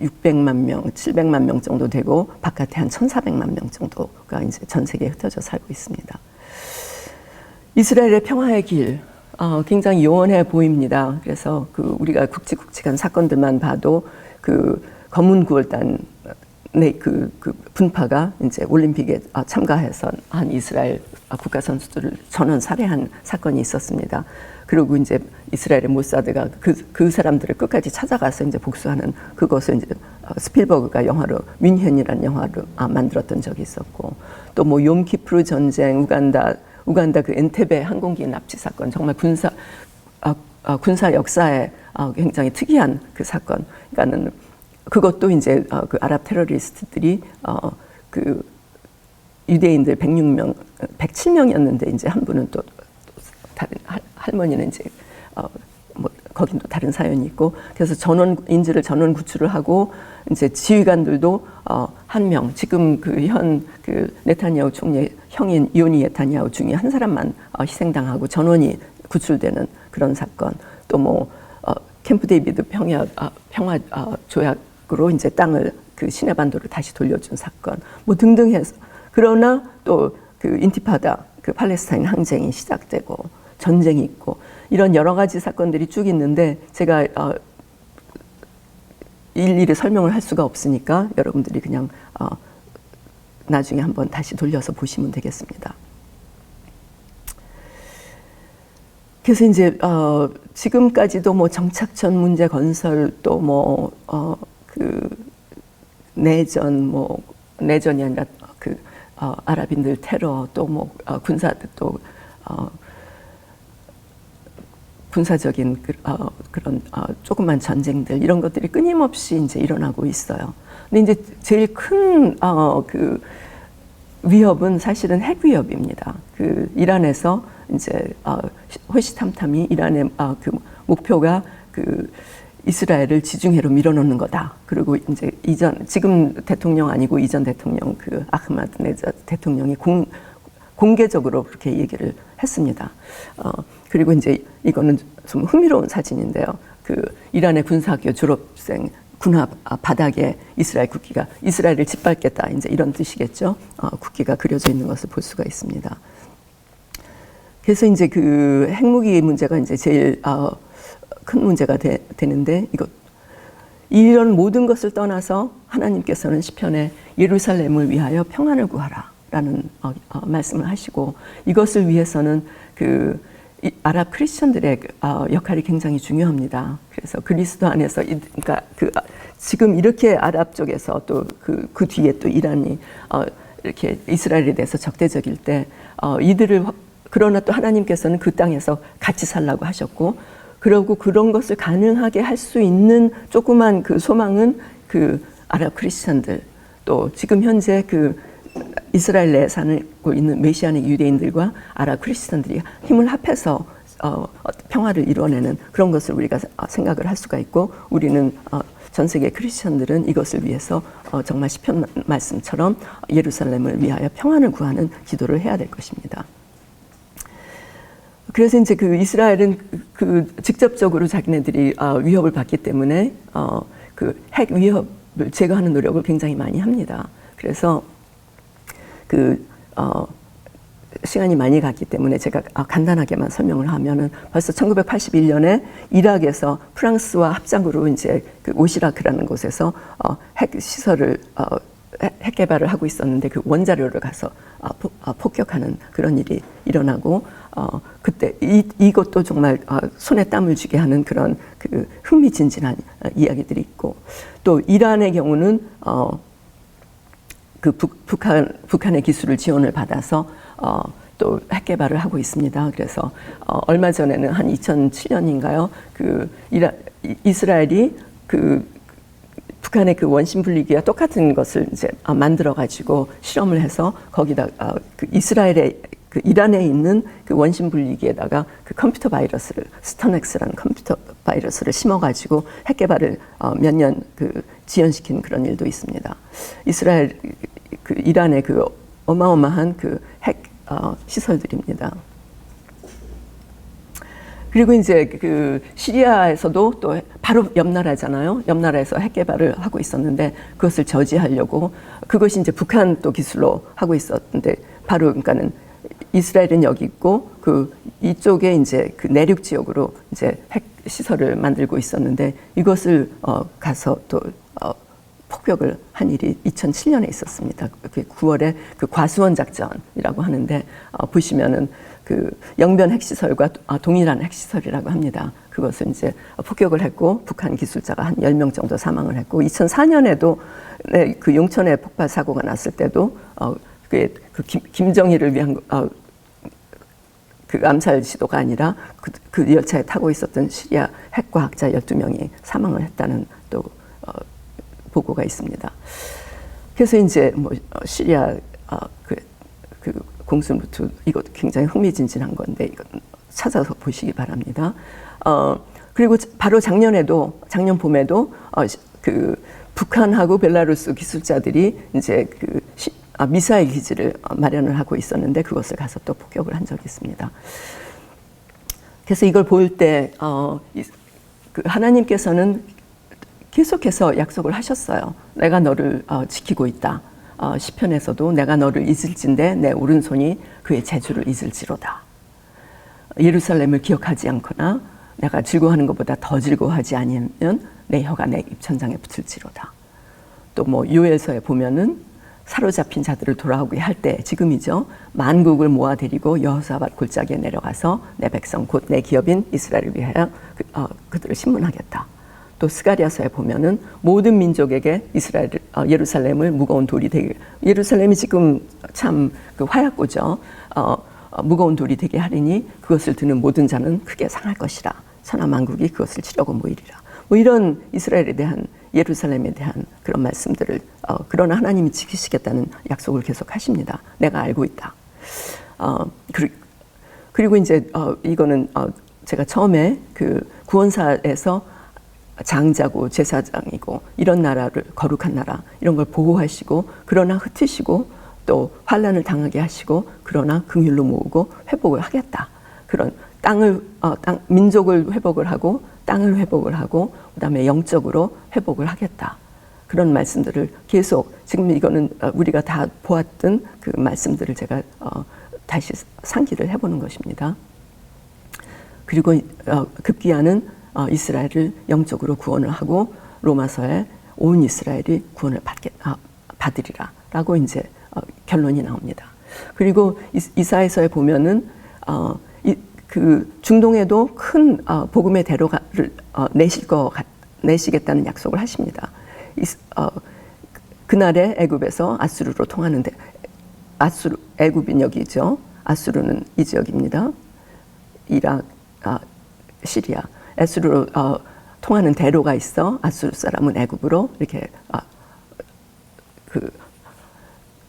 600만 명, 700만 명 정도 되고 바깥에 한 1,400만 명 정도가 이제 전 세계에 흩어져 살고 있습니다. 이스라엘의 평화의 길, 굉장히 요원해 보입니다. 그래서 우리가 굵직굵직한 사건들만 봐도 검은 구월단 그 분파가 이제 올림픽에 참가해서 한 이스라엘 국가 선수들을 전원 살해한 사건이 있었습니다. 그리고 이제 이스라엘의 모사드가 그 사람들을 끝까지 찾아가서 이제 복수하는 그것을 이제 스필버그가 영화로 뮌헨이라는 영화로 만들었던 적이 있었고, 또 뭐 욤키프르 전쟁, 우간다 그 엔테베 항공기 납치 사건, 정말 군사 역사에 굉장히 특이한 그 사건. 그러니까는 그것도 이제 그 아랍 테러리스트들이 그 유대인들 107명이었는데 이제 한 분은 또 다른 할머니는 이제 뭐 거긴 또 다른 사연이 있고, 그래서 인질을 전원 구출을 하고 이제 지휘관들도 한 명, 지금 그 네타냐후 총리의 형인 요니 네타냐후 중에 한 사람만 희생당하고 전원이 구출되는 그런 사건. 또 뭐 캠프 데이비드 평화 조약으로 이제 땅을 그 시내반도를 다시 돌려준 사건, 뭐 등등 해서. 그러나 또 그 인티파다, 그 팔레스타인 항쟁이 시작되고 전쟁이 있고 이런 여러 가지 사건들이 쭉 있는데 제가 일일이 설명을 할 수가 없으니까 여러분들이 그냥 나중에 한번 다시 돌려서 보시면 되겠습니다. 그래서 이제 지금까지도 뭐 정착촌 문제 건설, 또 뭐 그 내전이 아니라 그 아랍인들 테러, 또 뭐 군사적인 그런 조그만 전쟁들, 이런 것들이 끊임없이 이제 일어나고 있어요. 근데 이제 제일 큰 그 위협은 사실은 핵 위협입니다. 그 이란에서 이제 호시탐탐이 이란의 그 목표가 그 이스라엘을 지중해로 밀어넣는 거다. 그리고 이제 지금 대통령 아니고 이전 대통령 그 아흐마드네자 대통령이 공개적으로 그렇게 얘기를 했습니다. 그리고 이제 이거는 좀 흥미로운 사진인데요. 그 이란의 군사학교 졸업생 군화 바닥에 이스라엘을 짓밟겠다, 이제 이런 뜻이겠죠. 국기가 그려져 있는 것을 볼 수가 있습니다. 그래서 이제 그 핵무기 문제가 이제 제일 큰 문제가 되는데, 이런 모든 것을 떠나서 하나님께서는 시편에 예루살렘을 위하여 평안을 구하라라는 말씀을 하시고, 이것을 위해서는 그 아랍 크리스천들의 역할이 굉장히 중요합니다. 그래서 그리스도 안에서, 그러니까 지금 이렇게 아랍 쪽에서 또 그 뒤에 또 이란이 이렇게 이스라엘에 대해서 적대적일 때 그러나 또 하나님께서는 그 땅에서 같이 살라고 하셨고, 그리고 그런 것을 가능하게 할 수 있는 조그만 그 소망은 그 아랍 크리스천들, 또 지금 현재 그 이스라엘 내에 살고 있는 메시아닉 유대인들과 아랍 크리스천들이 힘을 합해서 평화를 이뤄내는 그런 것을 우리가 생각을 할 수가 있고, 우리는 전 세계 크리스천들은 이것을 위해서 정말 시편 말씀처럼 예루살렘을 위하여 평안을 구하는 기도를 해야 될 것입니다. 그래서 이제 그 이스라엘은 직접적으로 자기네들이 위협을 받기 때문에 그 핵 위협을 제거하는 노력을 굉장히 많이 합니다. 그래서 시간이 많이 갔기 때문에 제가 간단하게만 설명을 하면은, 벌써 1981년에 이락에서 프랑스와 합작으로 이제 그 오시라크라는 곳에서 핵 시설을 핵 개발을 하고 있었는데, 그 원자료를 가서 폭격하는 그런 일이 일어나고, 그때 이것도 정말 손에 땀을 쥐게 하는 그런 그 흥미진진한 이야기들이 있고, 또 이란의 경우는 그 북한의 기술을 지원을 받아서 또 핵 개발을 하고 있습니다. 그래서 얼마 전에는 한 2007년인가요? 그 이스라엘이 그 북한의 그 원심 분리기와 똑같은 것을 이제 만들어 가지고 실험을 해서 거기다 그 이란에 있는 그 원심 분리기에다가 그 컴퓨터 바이러스를, 스터넥스라는 컴퓨터 바이러스를 심어 가지고 핵 개발을 몇 년 그 지연시킨 그런 일도 있습니다. 이란의 그 어마어마한 그 핵 시설들입니다. 그리고 이제 그 시리아에서도 또 바로 옆 나라잖아요. 옆 나라에서 핵 개발을 하고 있었는데 그것을 저지하려고 그것이 이제 북한 또 기술로 하고 있었는데 바로 그러니까는 이스라엘은 여기 있고 그 이쪽에 이제 그 내륙 지역으로 이제 핵 시설을 만들고 있었는데 이것을 가서 또 폭격을 한 일이 2007년에 있었습니다. 그 9월에 그 과수원 작전이라고 하는데 보시면은 그 영변 핵시설과 동일한 핵시설이라고 합니다. 그것을 이제 폭격을 했고 북한 기술자가 한 10명 정도 사망을 했고 2004년에도 그 용천에 폭발 사고가 났을 때도 그 김정일을 위한 그 암살 시도가 아니라 그 열차에 타고 있었던 시리아 핵과학자 12명이 사망을 했다는 또 보고가 있습니다. 그래서 이제 뭐 시리아 그 공수무투 이거 굉장히 흥미진진한 건데 이거 찾아서 보시기 바랍니다. 그리고 바로 작년 봄에도 그 북한하고 벨라루스 기술자들이 이제 그 미사일 기지를 마련을 하고 있었는데 그것을 가서 또 폭격을 한 적이 있습니다. 그래서 이걸 볼 때 그 하나님께서는 계속해서 약속을 하셨어요. 내가 너를 지키고 있다. 시편에서도 내가 너를 잊을진데 내 오른손이 그의 재주를 잊을지로다. 예루살렘을 기억하지 않거나 내가 즐거워하는 것보다 더 즐거워하지 아니하면 내 혀가 내 입천장에 붙을지로다. 또 뭐 요엘서에 보면은 사로잡힌 자들을 돌아오게 할 때 지금이죠. 만국을 모아 데리고 여호사밧 골짜기에 내려가서 내 백성 곧 내 기업인 이스라엘을 위하여 그들을 신문하겠다. 또 스가랴서에 보면은 모든 민족에게 예루살렘을 무거운 돌이 되게 예루살렘이 지금 참 그 화약고죠. 무거운 돌이 되게 하리니 그것을 드는 모든 자는 크게 상할 것이라. 천하 만국이 그것을 치려고 모이리라. 뭐 이런 이스라엘에 대한 예루살렘에 대한 그런 말씀들을 그러나 하나님이 지키시겠다는 약속을 계속 하십니다. 내가 알고 있다. 그리고 이제 이거는 제가 처음에 그 구원사에서 장자고 제사장이고 이런 나라를 거룩한 나라 이런 걸 보호하시고 그러나 흩으시고 또 환난을 당하게 하시고 그러나 긍휼로 모으고 회복을 하겠다. 그런 민족을 회복을 하고 땅을 회복을 하고 그다음에 영적으로 회복을 하겠다. 그런 말씀들을 계속 지금 이거는 우리가 다 보았던 그 말씀들을 제가 다시 상기를 해보는 것입니다. 그리고 급기야는 이스라엘을 영적으로 구원을 하고 로마서에 온 이스라엘이 구원을 받으리라 라고 이제 결론이 나옵니다. 그리고 이사야서에 보면은 그 중동에도 큰 복음의 대로를 내시겠다는 약속을 하십니다. 그날에 애굽에서 아수르로 통하는데 애굽인 여기죠. 아수르는 이 지역입니다. 이락, 시리아. 아수르로 통하는 대로가 있어. 아수르 사람은 애굽으로 이렇게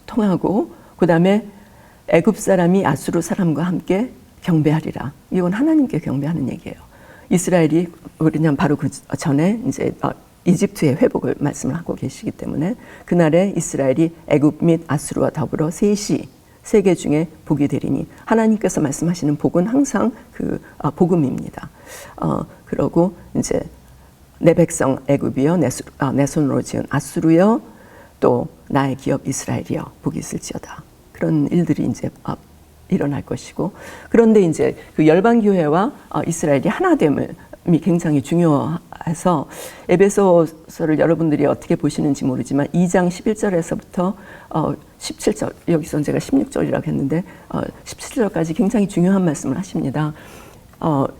통하고 그다음에 애굽 사람이 아수르 사람과 함께 경배하리라. 이건 하나님께 경배하는 얘기예요. 이스라엘이 그냥 바로 그 전에 이제 이집트의 회복을 말씀을 하고 계시기 때문에 그날에 이스라엘이 애굽 및 아수르와 더불어 셋이 세계 중에 복이 되리니 하나님께서 말씀하시는 복은 항상 그 복음입니다. 그러고 이제 내 백성 애굽이여 내 손으로 지은 아수르여 또 나의 기업 이스라엘이여 복이 있을지어다. 그런 일들이 이제 일어날 것이고 그런데 이제 그 열방 교회와 이스라엘이 하나됨이 굉장히 중요해서 에베소서를 여러분들이 어떻게 보시는지 모르지만 2장 11절에서부터 17절 여기서 제가 16절이라고 했는데 17절까지 굉장히 중요한 말씀을 하십니다.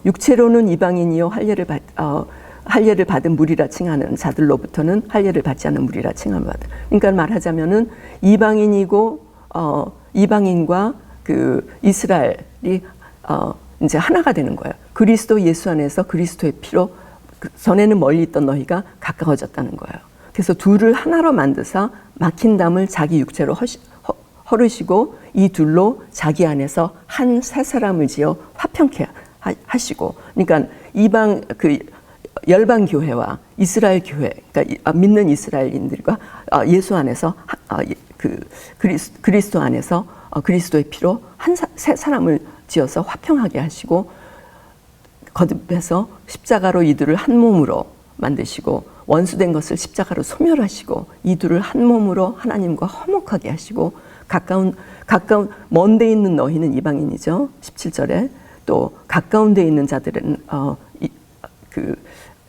육체로는 이방인이요 할례를 받은 무리라 칭하는 자들로부터는 할례를 받지 않는 무리라 칭함을 받아. 그러니까 말하자면은 이방인과 그 이스라엘이 이제 하나가 되는 거예요. 그리스도 예수 안에서 그리스도의 피로 전에는 멀리 있던 너희가 가까워졌다는 거예요. 그래서 둘을 하나로 만드사 막힌 담을 자기 육체로 헐으시고 이 둘로 자기 안에서 한 새 사람을 지어 화평케 하시고, 그러니까 이방 그 열방 교회와 이스라엘 교회, 그러니까 믿는 이스라엘인들과 예수 안에서 그 그리스도 안에서 그리스도의 피로 한 새 사람을 지어서 화평하게 하시고 거듭해서 십자가로 이들을 한 몸으로 만드시고 원수된 것을 십자가로 소멸하시고 이들을 한 몸으로 하나님과 화목하게 하시고 가까운 먼데 있는 너희는 이방인이죠. 17절에 또 가까운 데 있는 자들은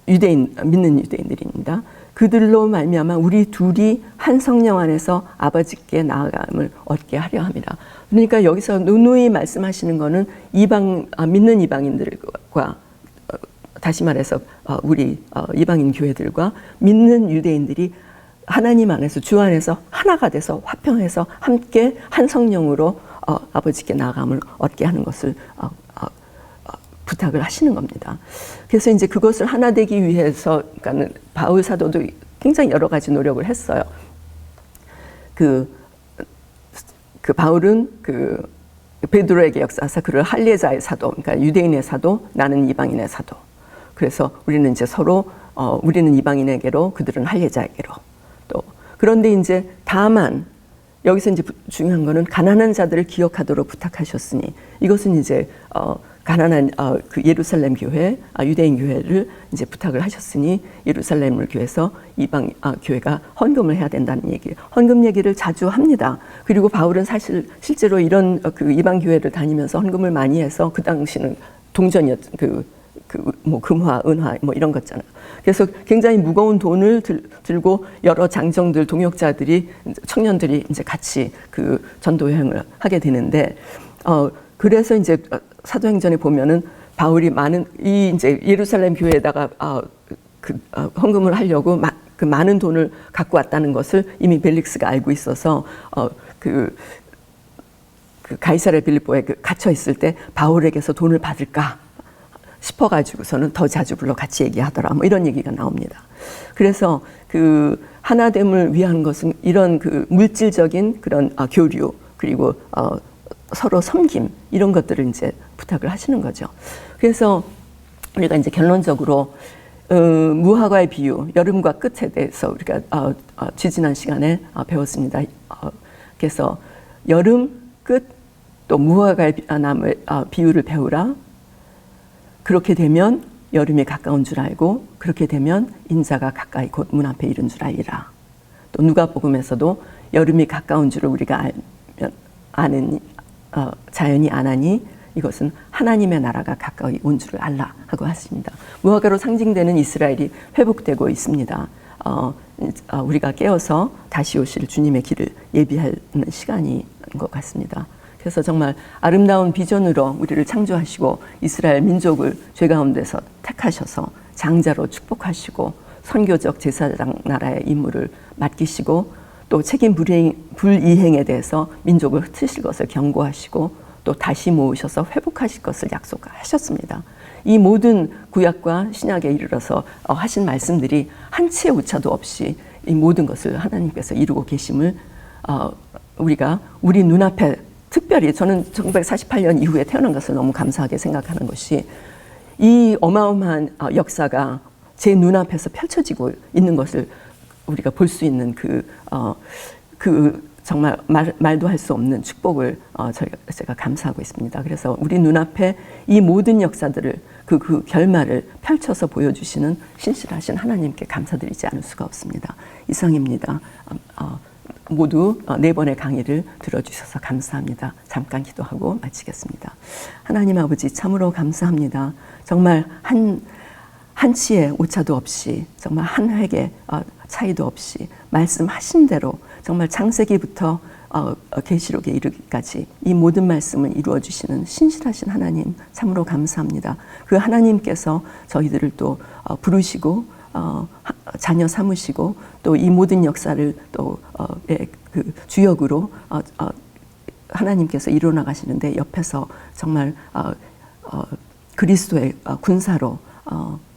유대인 믿는 유대인들입니다. 그들로 말미암아 우리 둘이 한 성령 안에서 아버지께 나아감을 얻게 하려 함이라. 그러니까 여기서 누누이 말씀하시는 것은 믿는 이방인들과 다시 말해서 우리 이방인 교회들과 믿는 유대인들이 하나님 안에서 주 안에서 하나가 돼서 화평해서 함께 한 성령으로 아버지께 나아감을 얻게 하는 것을 부탁을 하시는 겁니다. 그래서 이제 그것을 하나 되기 위해서, 그러니까 바울 사도도 굉장히 여러 가지 노력을 했어요. 그 바울은 베드로에게 역사하사 그를 할례자의 사도, 그러니까 유대인의 사도, 나는 이방인의 사도. 그래서 우리는 이제 서로 우리는 이방인에게로, 그들은 할례자에게로. 또 그런데 이제 다만 여기서 이제 중요한 거는 가난한 자들을 기억하도록 부탁하셨으니 이것은 이제 가난한 그 예루살렘 교회, 유대인 교회를 이제 부탁을 하셨으니 예루살렘을 교회에서 이방 교회가 헌금을 해야 된다는 얘기, 헌금 얘기를 자주 합니다. 그리고 바울은 실제로 이런 그 이방 교회를 다니면서 헌금을 많이 해서 그 당시는 동전이었 뭐 금화, 은화 뭐 이런 거잖아요. 그래서 굉장히 무거운 돈을 들고 여러 장정들, 동역자들이, 청년들이 이제 같이 그 전도 여행을 하게 되는데, 그래서 이제 사도행전에 보면은 바울이 이제 예루살렘 교회에다가 헌금을 하려고 그 많은 돈을 갖고 왔다는 것을 이미 벨릭스가 알고 있어서 그 가이사랴 빌립보에 갇혀 있을 때 바울에게서 돈을 받을까 싶어가지고서는 더 자주 불러 같이 얘기하더라, 뭐 이런 얘기가 나옵니다. 그래서 그 하나됨을 위한 것은 이런 그 물질적인 그런 교류, 그리고 서로 섬김, 이런 것들을 이제 부탁을 하시는 거죠. 그래서 우리가 이제 결론적으로 무화과의 비유, 여름과 끝에 대해서 우리가 지지난 시간에 배웠습니다. 그래서 여름, 끝, 또 무화과의 나무의 비유를 배우라. 그렇게 되면 여름이 가까운 줄 알고, 그렇게 되면 인자가 가까이 곧 문 앞에 이른 줄 알리라. 또 누가복음에서도 여름이 가까운 줄을 우리가 아는 자연이 아나니 이것은 하나님의 나라가 가까이 온 줄을 알라 하고 하십니다. 무화과로 상징되는 이스라엘이 회복되고 있습니다. 우리가 깨어서 다시 오실 주님의 길을 예비하는 시간인 것 같습니다. 그래서 정말 아름다운 비전으로 우리를 창조하시고 이스라엘 민족을 죄 가운데서 택하셔서 장자로 축복하시고 선교적 제사장 나라의 임무를 맡기시고 또 책임 불이행에 대해서 민족을 흩으실 것을 경고하시고 또 다시 모으셔서 회복하실 것을 약속하셨습니다. 이 모든 구약과 신약에 이르러서 하신 말씀들이 한치의 오차도 없이 이 모든 것을 하나님께서 이루고 계심을 우리가 우리 눈앞에, 특별히 저는 1948년 이후에 태어난 것을 너무 감사하게 생각하는 것이, 이 어마어마한 역사가 제 눈앞에서 펼쳐지고 있는 것을 우리가 볼 수 있는 정말 말도 할 수 없는 축복을 제가 감사하고 있습니다. 그래서 우리 눈앞에 이 모든 역사들을 그 결말을 펼쳐서 보여주시는 신실하신 하나님께 감사드리지 않을 수가 없습니다. 이상입니다. 모두 4번의 강의를 들어주셔서 감사합니다. 잠깐 기도하고 마치겠습니다. 하나님 아버지, 참으로 감사합니다. 정말 한치의 오차도 없이, 정말 한 획의 차이도 없이 말씀하신 대로 정말 창세기부터 계시록에 이르기까지 이 모든 말씀을 이루어 주시는 신실하신 하나님, 참으로 감사합니다. 그 하나님께서 저희들을 또 부르시고 자녀 삼으시고 또 이 모든 역사를 또 그 주역으로 하나님께서 이루어 나가시는데 옆에서 정말 그리스도의 군사로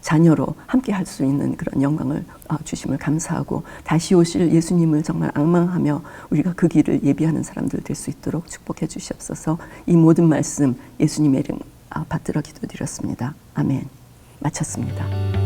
자녀로 함께 할 수 있는 그런 영광을 주심을 감사하고, 다시 오실 예수님을 정말 앙망하며 우리가 그 길을 예비하는 사람들 될 수 있도록 축복해 주시옵소서. 이 모든 말씀 예수님의 이름 받들어 기도드렸습니다. 아멘. 마쳤습니다.